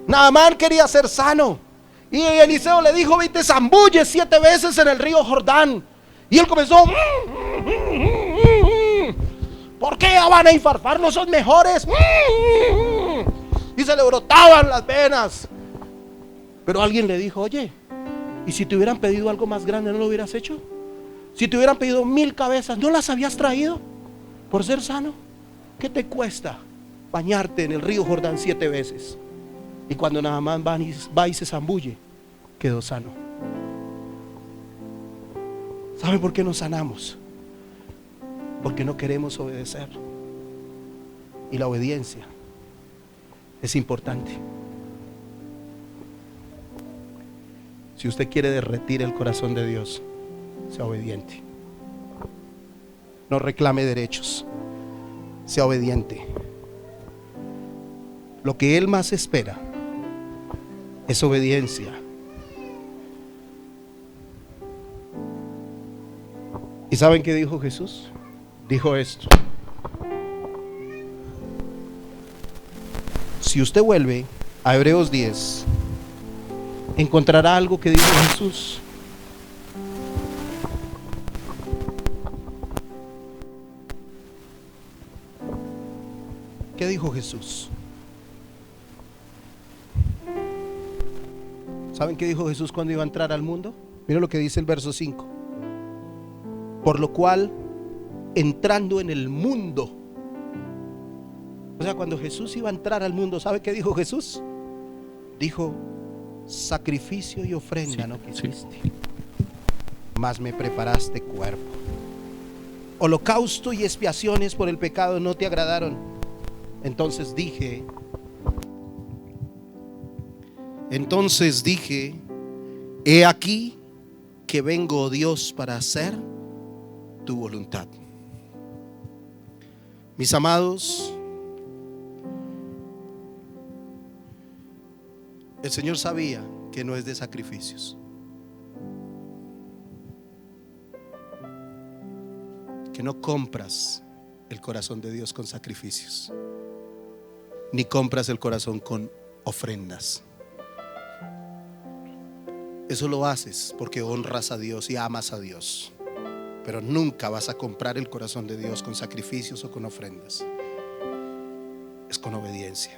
S1: Naamán quería ser sano y Eliseo le dijo: ve y te zambulles 7 veces en el río Jordán. Y él comenzó: ¿por qué Abana y Farfar no son mejores? Y se le brotaban las venas. Pero alguien le dijo: oye, ¿y si te hubieran pedido algo más grande, no lo hubieras hecho? Si te hubieran pedido 1000 cabezas, ¿no las habías traído por ser sano? ¿Qué te cuesta bañarte en el río Jordán 7 veces? Y cuando Naamán va y se zambulle, quedó sano. ¿Saben por qué nos sanamos? Porque no queremos obedecer. Y la obediencia es importante. Si usted quiere derretir el corazón de Dios, sea obediente. No reclame derechos, sea obediente. Lo que Él más espera es obediencia. ¿Y saben qué dijo Jesús? Dijo esto: si usted vuelve a Hebreos 10, encontrará algo que dijo Jesús. ¿Qué dijo Jesús? ¿Saben qué dijo Jesús cuando iba a entrar al mundo? Mira lo que dice el verso 5. Por lo cual, entrando en el mundo. O sea, cuando Jesús iba a entrar al mundo, ¿sabe qué dijo Jesús? Dijo: sacrificio y ofrenda no quisiste, mas me preparaste cuerpo. Holocausto y expiaciones por el pecado no te agradaron. Entonces dije, he aquí que vengo, Dios, para hacer tu voluntad. Mis amados, el Señor sabía que no es de sacrificios, que no compras el corazón de Dios con sacrificios, ni compras el corazón con ofrendas. Eso lo haces porque honras a Dios y amas a Dios, pero nunca vas a comprar el corazón de Dios con sacrificios o con ofrendas. Es con obediencia.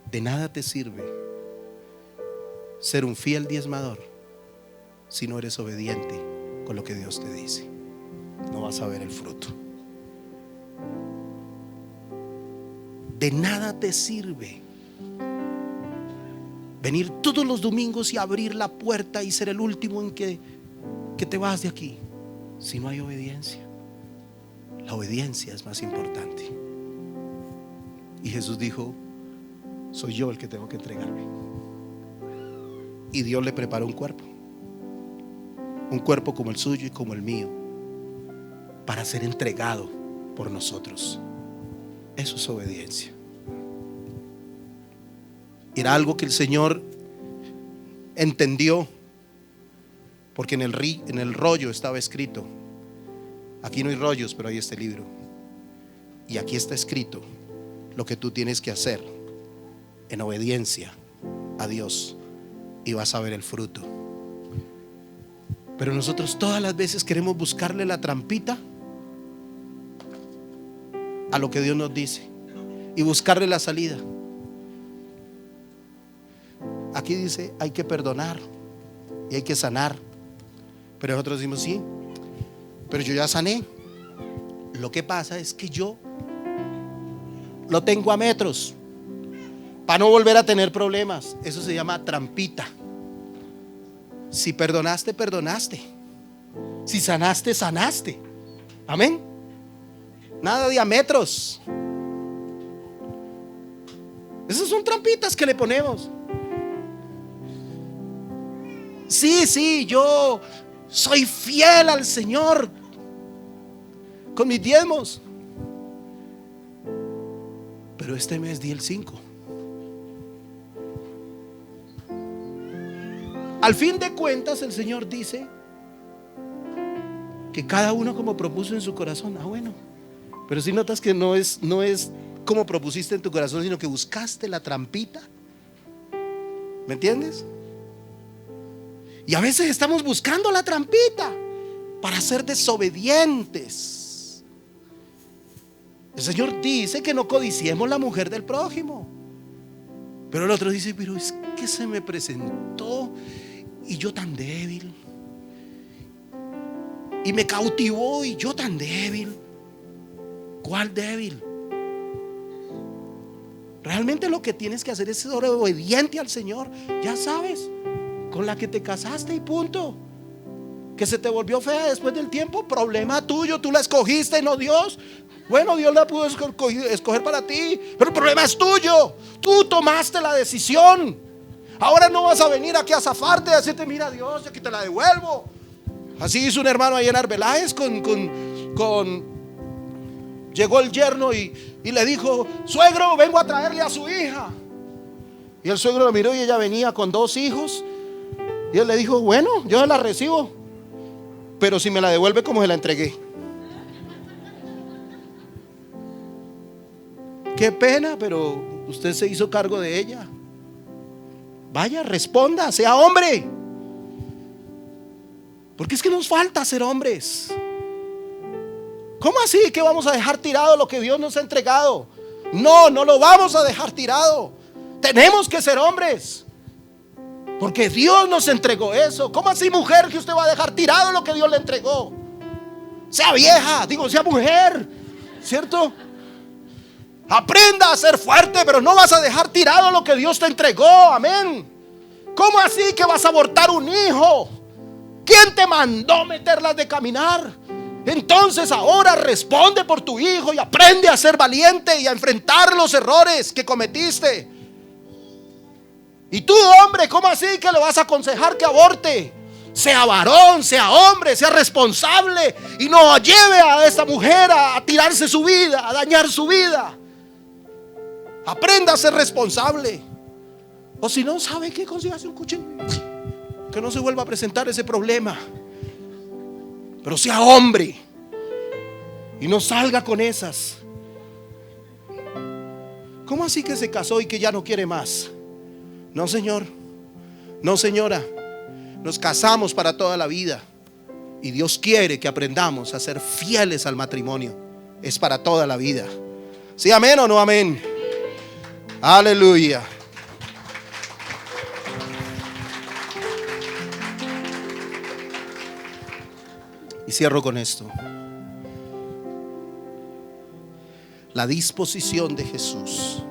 S1: De nada te sirve ser un fiel diezmador si no eres obediente con lo que Dios te dice. No vas a ver el fruto. De nada te sirve venir todos los domingos y abrir la puerta y ser el último en que te vas de aquí si no hay obediencia. La obediencia es más importante. Y Jesús dijo: soy yo el que tengo que entregarme. Y Dios le preparó un cuerpo como el suyo y como el mío, para ser entregado por nosotros. Eso es obediencia. Era algo que el Señor entendió, porque en el rollo estaba escrito. Aquí no hay rollos, pero hay este libro. Y aquí está escrito lo que tú tienes que hacer en obediencia a Dios, y vas a ver el fruto. Pero nosotros todas las veces queremos buscarle la trampita a lo que Dios nos dice y buscarle la salida. Aquí dice hay que perdonar y hay que sanar, pero nosotros decimos sí, pero yo ya sané. Lo que pasa es que yo lo tengo a metros para no volver a tener problemas. Eso se llama trampita. Si perdonaste, perdonaste. Si sanaste, sanaste. Amén. Nada de a metros. Esas son trampitas que le ponemos. Sí, yo soy fiel al Señor con mis diezmos, pero este mes di el 5. Al fin de cuentas, el Señor dice que cada uno como propuso en su corazón. Bueno, pero si notas que no es como propusiste en tu corazón, sino que buscaste la trampita. ¿Me entiendes? Y a veces estamos buscando la trampita para ser desobedientes. El Señor dice que no codiciemos la mujer del prójimo, pero el otro dice, pero es que se me presentó y yo tan débil, y me cautivó y yo tan débil. ¿Cuál débil? Realmente lo que tienes que hacer es ser obediente al Señor. Ya sabes, con la que te casaste y punto. Que se te volvió fea después del tiempo, problema tuyo, tú la escogiste, no Dios. Bueno, Dios la pudo escoger para ti, pero el problema es tuyo. Tú tomaste la decisión. Ahora no vas a venir aquí a zafarte, a decirte, mira Dios, yo aquí te la devuelvo. Así hizo un hermano ahí en Arbeláez llegó el yerno y le dijo, suegro, vengo a traerle a su hija. Y el suegro lo miró y ella venía con 2 hijos. Y él le dijo, bueno, yo la recibo, pero si me la devuelve como se la entregué. Qué pena, pero usted se hizo cargo de ella. Vaya, responda, sea hombre. Porque es que nos falta ser hombres. ¿Cómo así que vamos a dejar tirado lo que Dios nos ha entregado? No lo vamos a dejar tirado. Tenemos que ser hombres, porque Dios nos entregó eso. ¿Cómo así, mujer, que usted va a dejar tirado lo que Dios le entregó? Sea vieja, sea mujer, ¿cierto? Aprenda a ser fuerte, pero no vas a dejar tirado lo que Dios te entregó. Amén. ¿Cómo así que vas a abortar un hijo? ¿Quién te mandó meterlas de caminar? Entonces ahora responde por tu hijo y aprende a ser valiente y a enfrentar los errores que cometiste. Y tú, hombre, ¿cómo así que le vas a aconsejar que aborte? Sea varón, sea hombre, sea responsable y no lleve a esta mujer a tirarse su vida, a dañar su vida. Aprenda a ser responsable. O si no, ¿sabe qué? Consígase un cuchillo, que no se vuelva a presentar ese problema. Pero sea hombre y no salga con esas. ¿Cómo así que se casó y que ya no quiere más? No, señor, no, señora. Nos casamos para toda la vida y Dios quiere que aprendamos a ser fieles al matrimonio. Es para toda la vida. ¿Sí, amén o no amén? Aleluya. Y cierro con esto. La disposición de Jesús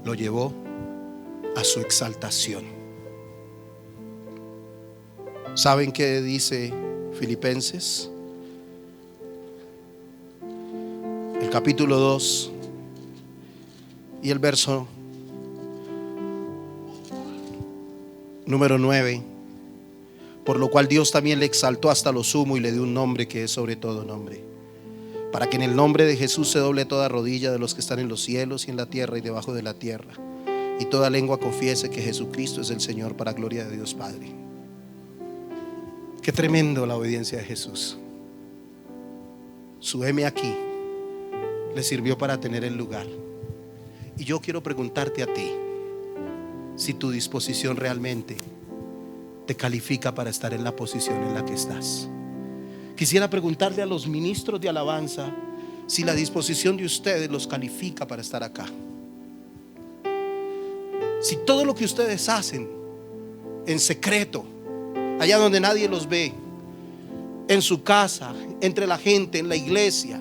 S1: lo llevó a su exaltación. ¿Saben qué dice Filipenses? El capítulo 2 y el verso número 9. por lo cual Dios también le exaltó hasta lo sumo y le dio un nombre que es sobre todo nombre, para que en el nombre de Jesús se doble toda rodilla de los que están en los cielos y en la tierra y debajo de la tierra, y toda lengua confiese que Jesucristo es el Señor, para gloria de Dios Padre. Qué tremendo la obediencia de Jesús. Su heme aquí le sirvió para tener el lugar. Y yo quiero preguntarte a ti si tu disposición realmente te califica para estar en la posición en la que estás. Quisiera preguntarle a los ministros de alabanza si la disposición de ustedes los califica para estar acá. Si todo lo que ustedes hacen en secreto, allá donde nadie los ve, en su casa, entre la gente, en la iglesia,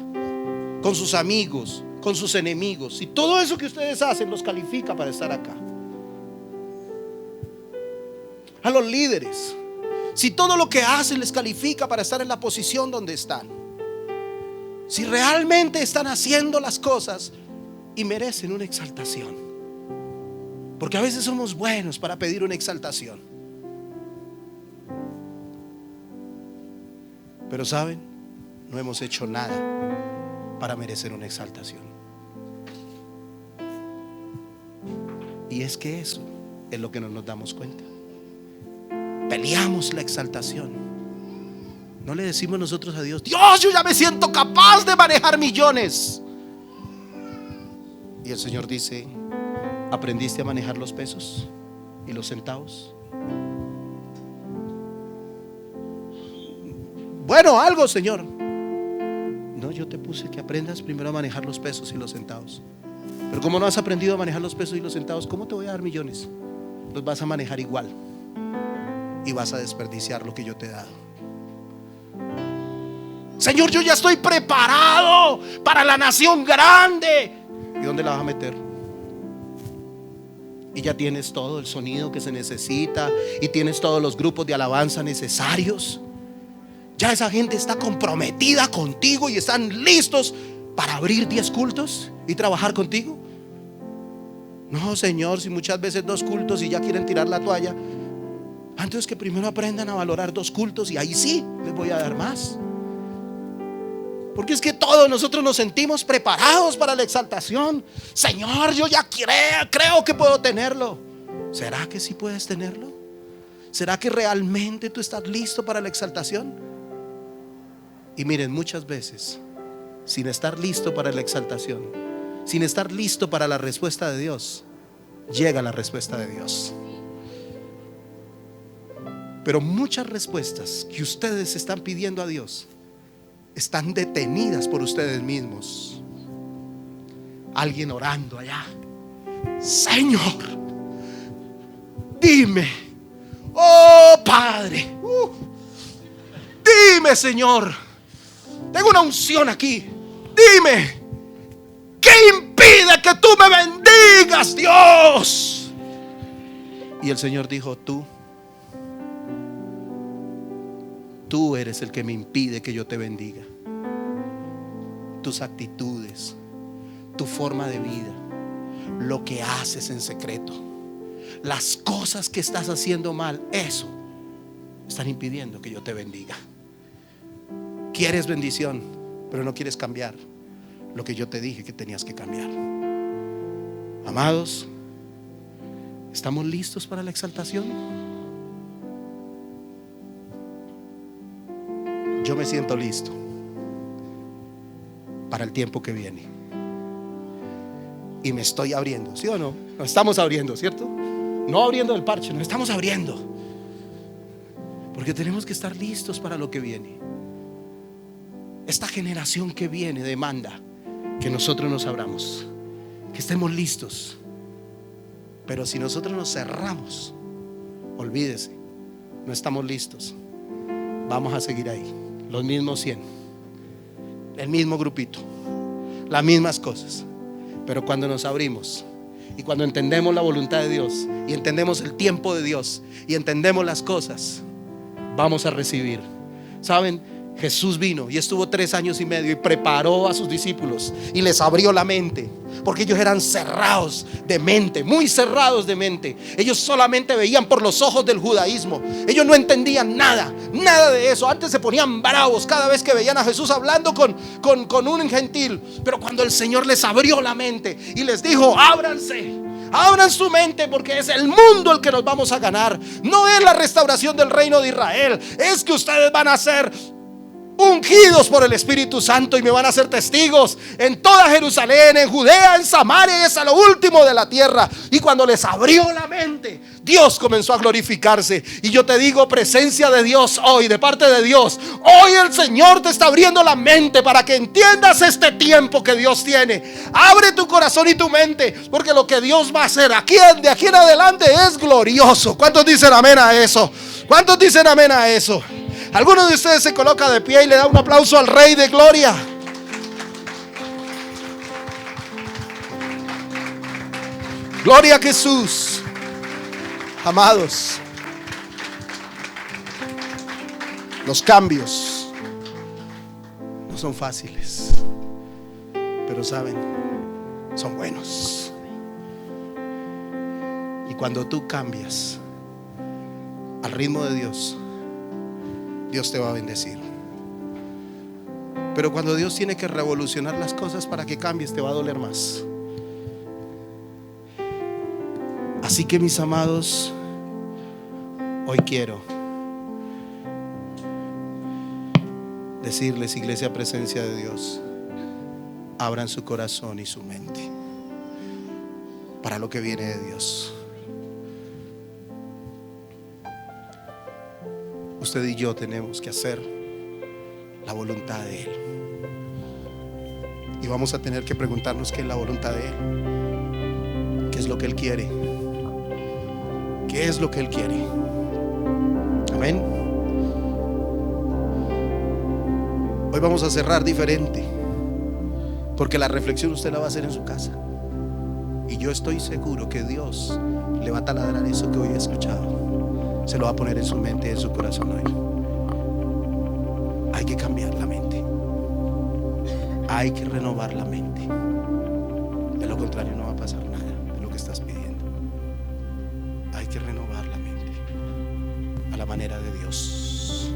S1: con sus amigos, con sus enemigos, si todo eso que ustedes hacen los califica para estar acá. A los líderes, si todo lo que hacen les califica para estar en la posición donde están, si realmente están haciendo las cosas y merecen una exaltación, porque a veces somos buenos para pedir una exaltación, pero saben, no hemos hecho nada para merecer una exaltación. Y es que eso es lo que no nos damos cuenta. Peleamos la exaltación. No le decimos nosotros a Dios: Dios, yo ya me siento capaz de manejar millones. Y el Señor dice: ¿aprendiste a manejar los pesos y los centavos? Bueno, algo, Señor. No, yo te puse que aprendas primero a manejar los pesos y los centavos. Pero como no has aprendido a manejar los pesos y los centavos, ¿cómo te voy a dar millones? Los vas a manejar igual y vas a desperdiciar lo que yo te he dado. Señor, yo ya estoy preparado para la nación grande. ¿Y dónde la vas a meter? Y ya tienes todo el sonido que se necesita, y tienes todos los grupos de alabanza necesarios. Ya esa gente está comprometida contigo y están listos para abrir 10 cultos y trabajar contigo. No, Señor, si muchas veces 2 cultos y ya quieren tirar la toalla. Antes que primero aprendan a valorar 2 cultos y ahí sí les voy a dar más. Porque es que todos nosotros nos sentimos preparados para la exaltación. Señor, yo ya creo que puedo tenerlo. ¿Será que sí puedes tenerlo? ¿Será que realmente tú estás listo para la exaltación? Y miren, muchas veces, sin estar listo para la exaltación, sin estar listo para la respuesta de Dios, llega la respuesta de Dios. Pero muchas respuestas que ustedes están pidiendo a Dios están detenidas por ustedes mismos. Alguien orando allá: Señor, dime, oh Padre, dime, Señor, tengo una unción aquí, dime, ¿qué impide que tú me bendigas, Dios? Y el Señor dijo: Tú eres el que me impide que yo te bendiga. Tus actitudes, tu forma de vida, lo que haces en secreto, las cosas que estás haciendo mal, eso están impidiendo que yo te bendiga. Quieres bendición, pero no quieres cambiar lo que yo te dije que tenías que cambiar. Amados, ¿estamos listos para la exaltación? Yo me siento listo para el tiempo que viene. Y me estoy abriendo, ¿sí o no? Nos estamos abriendo, ¿cierto? No abriendo el parche, nos estamos abriendo. Porque tenemos que estar listos para lo que viene. Esta generación que viene demanda que nosotros nos abramos, que estemos listos. Pero si nosotros nos cerramos, olvídese, no estamos listos. Vamos a seguir ahí, los mismos 100, el mismo grupito, las mismas cosas. Pero cuando nos abrimos y cuando entendemos la voluntad de Dios y entendemos el tiempo de Dios y entendemos las cosas, vamos a recibir. ¿Saben? Jesús vino y estuvo 3 años y medio y preparó a sus discípulos y les abrió la mente, porque ellos eran cerrados de mente, muy cerrados de mente. Ellos solamente veían por los ojos del judaísmo. Ellos no entendían nada de eso. Antes se ponían bravos cada vez que veían a Jesús hablando con un gentil. Pero cuando el Señor les abrió la mente y les dijo: ábranse, abran su mente, porque es el mundo el que nos vamos a ganar. No es la restauración del reino de Israel, es que ustedes van a ser ungidos por el Espíritu Santo y me van a ser testigos en toda Jerusalén, en Judea, en Samaria y hasta lo último de la tierra. Y cuando les abrió la mente, Dios comenzó a glorificarse. Y yo te digo, presencia de Dios hoy, de parte de Dios, hoy el Señor te está abriendo la mente para que entiendas este tiempo que Dios tiene. Abre tu corazón y tu mente, porque lo que Dios va a hacer de aquí en adelante es glorioso. ¿Cuántos dicen amén a eso? ¿Cuántos dicen amén a eso? Alguno de ustedes se coloca de pie y le da un aplauso al Rey de Gloria. Gloria a Jesús. Amados, los cambios no son fáciles, pero saben, son buenos. Y cuando tú cambias al ritmo de Dios, Dios te va a bendecir. Pero cuando Dios tiene que revolucionar las cosas para que cambies, te va a doler más. Así que, mis amados, hoy quiero decirles, iglesia, presencia de Dios, abran su corazón y su mente para lo que viene de Dios. Usted y yo tenemos que hacer la voluntad de Él. Y vamos a tener que preguntarnos qué es la voluntad de Él. ¿Qué es lo que Él quiere? ¿Qué es lo que Él quiere? Amén. Hoy vamos a cerrar diferente, porque la reflexión usted la va a hacer en su casa. Y yo estoy seguro que Dios le va a taladrar eso que hoy he escuchado. Se lo va a poner en su mente y en su corazón hoy. Hay que cambiar la mente. Hay que renovar la mente. De lo contrario no va a pasar nada de lo que estás pidiendo. Hay que renovar la mente a la manera de Dios.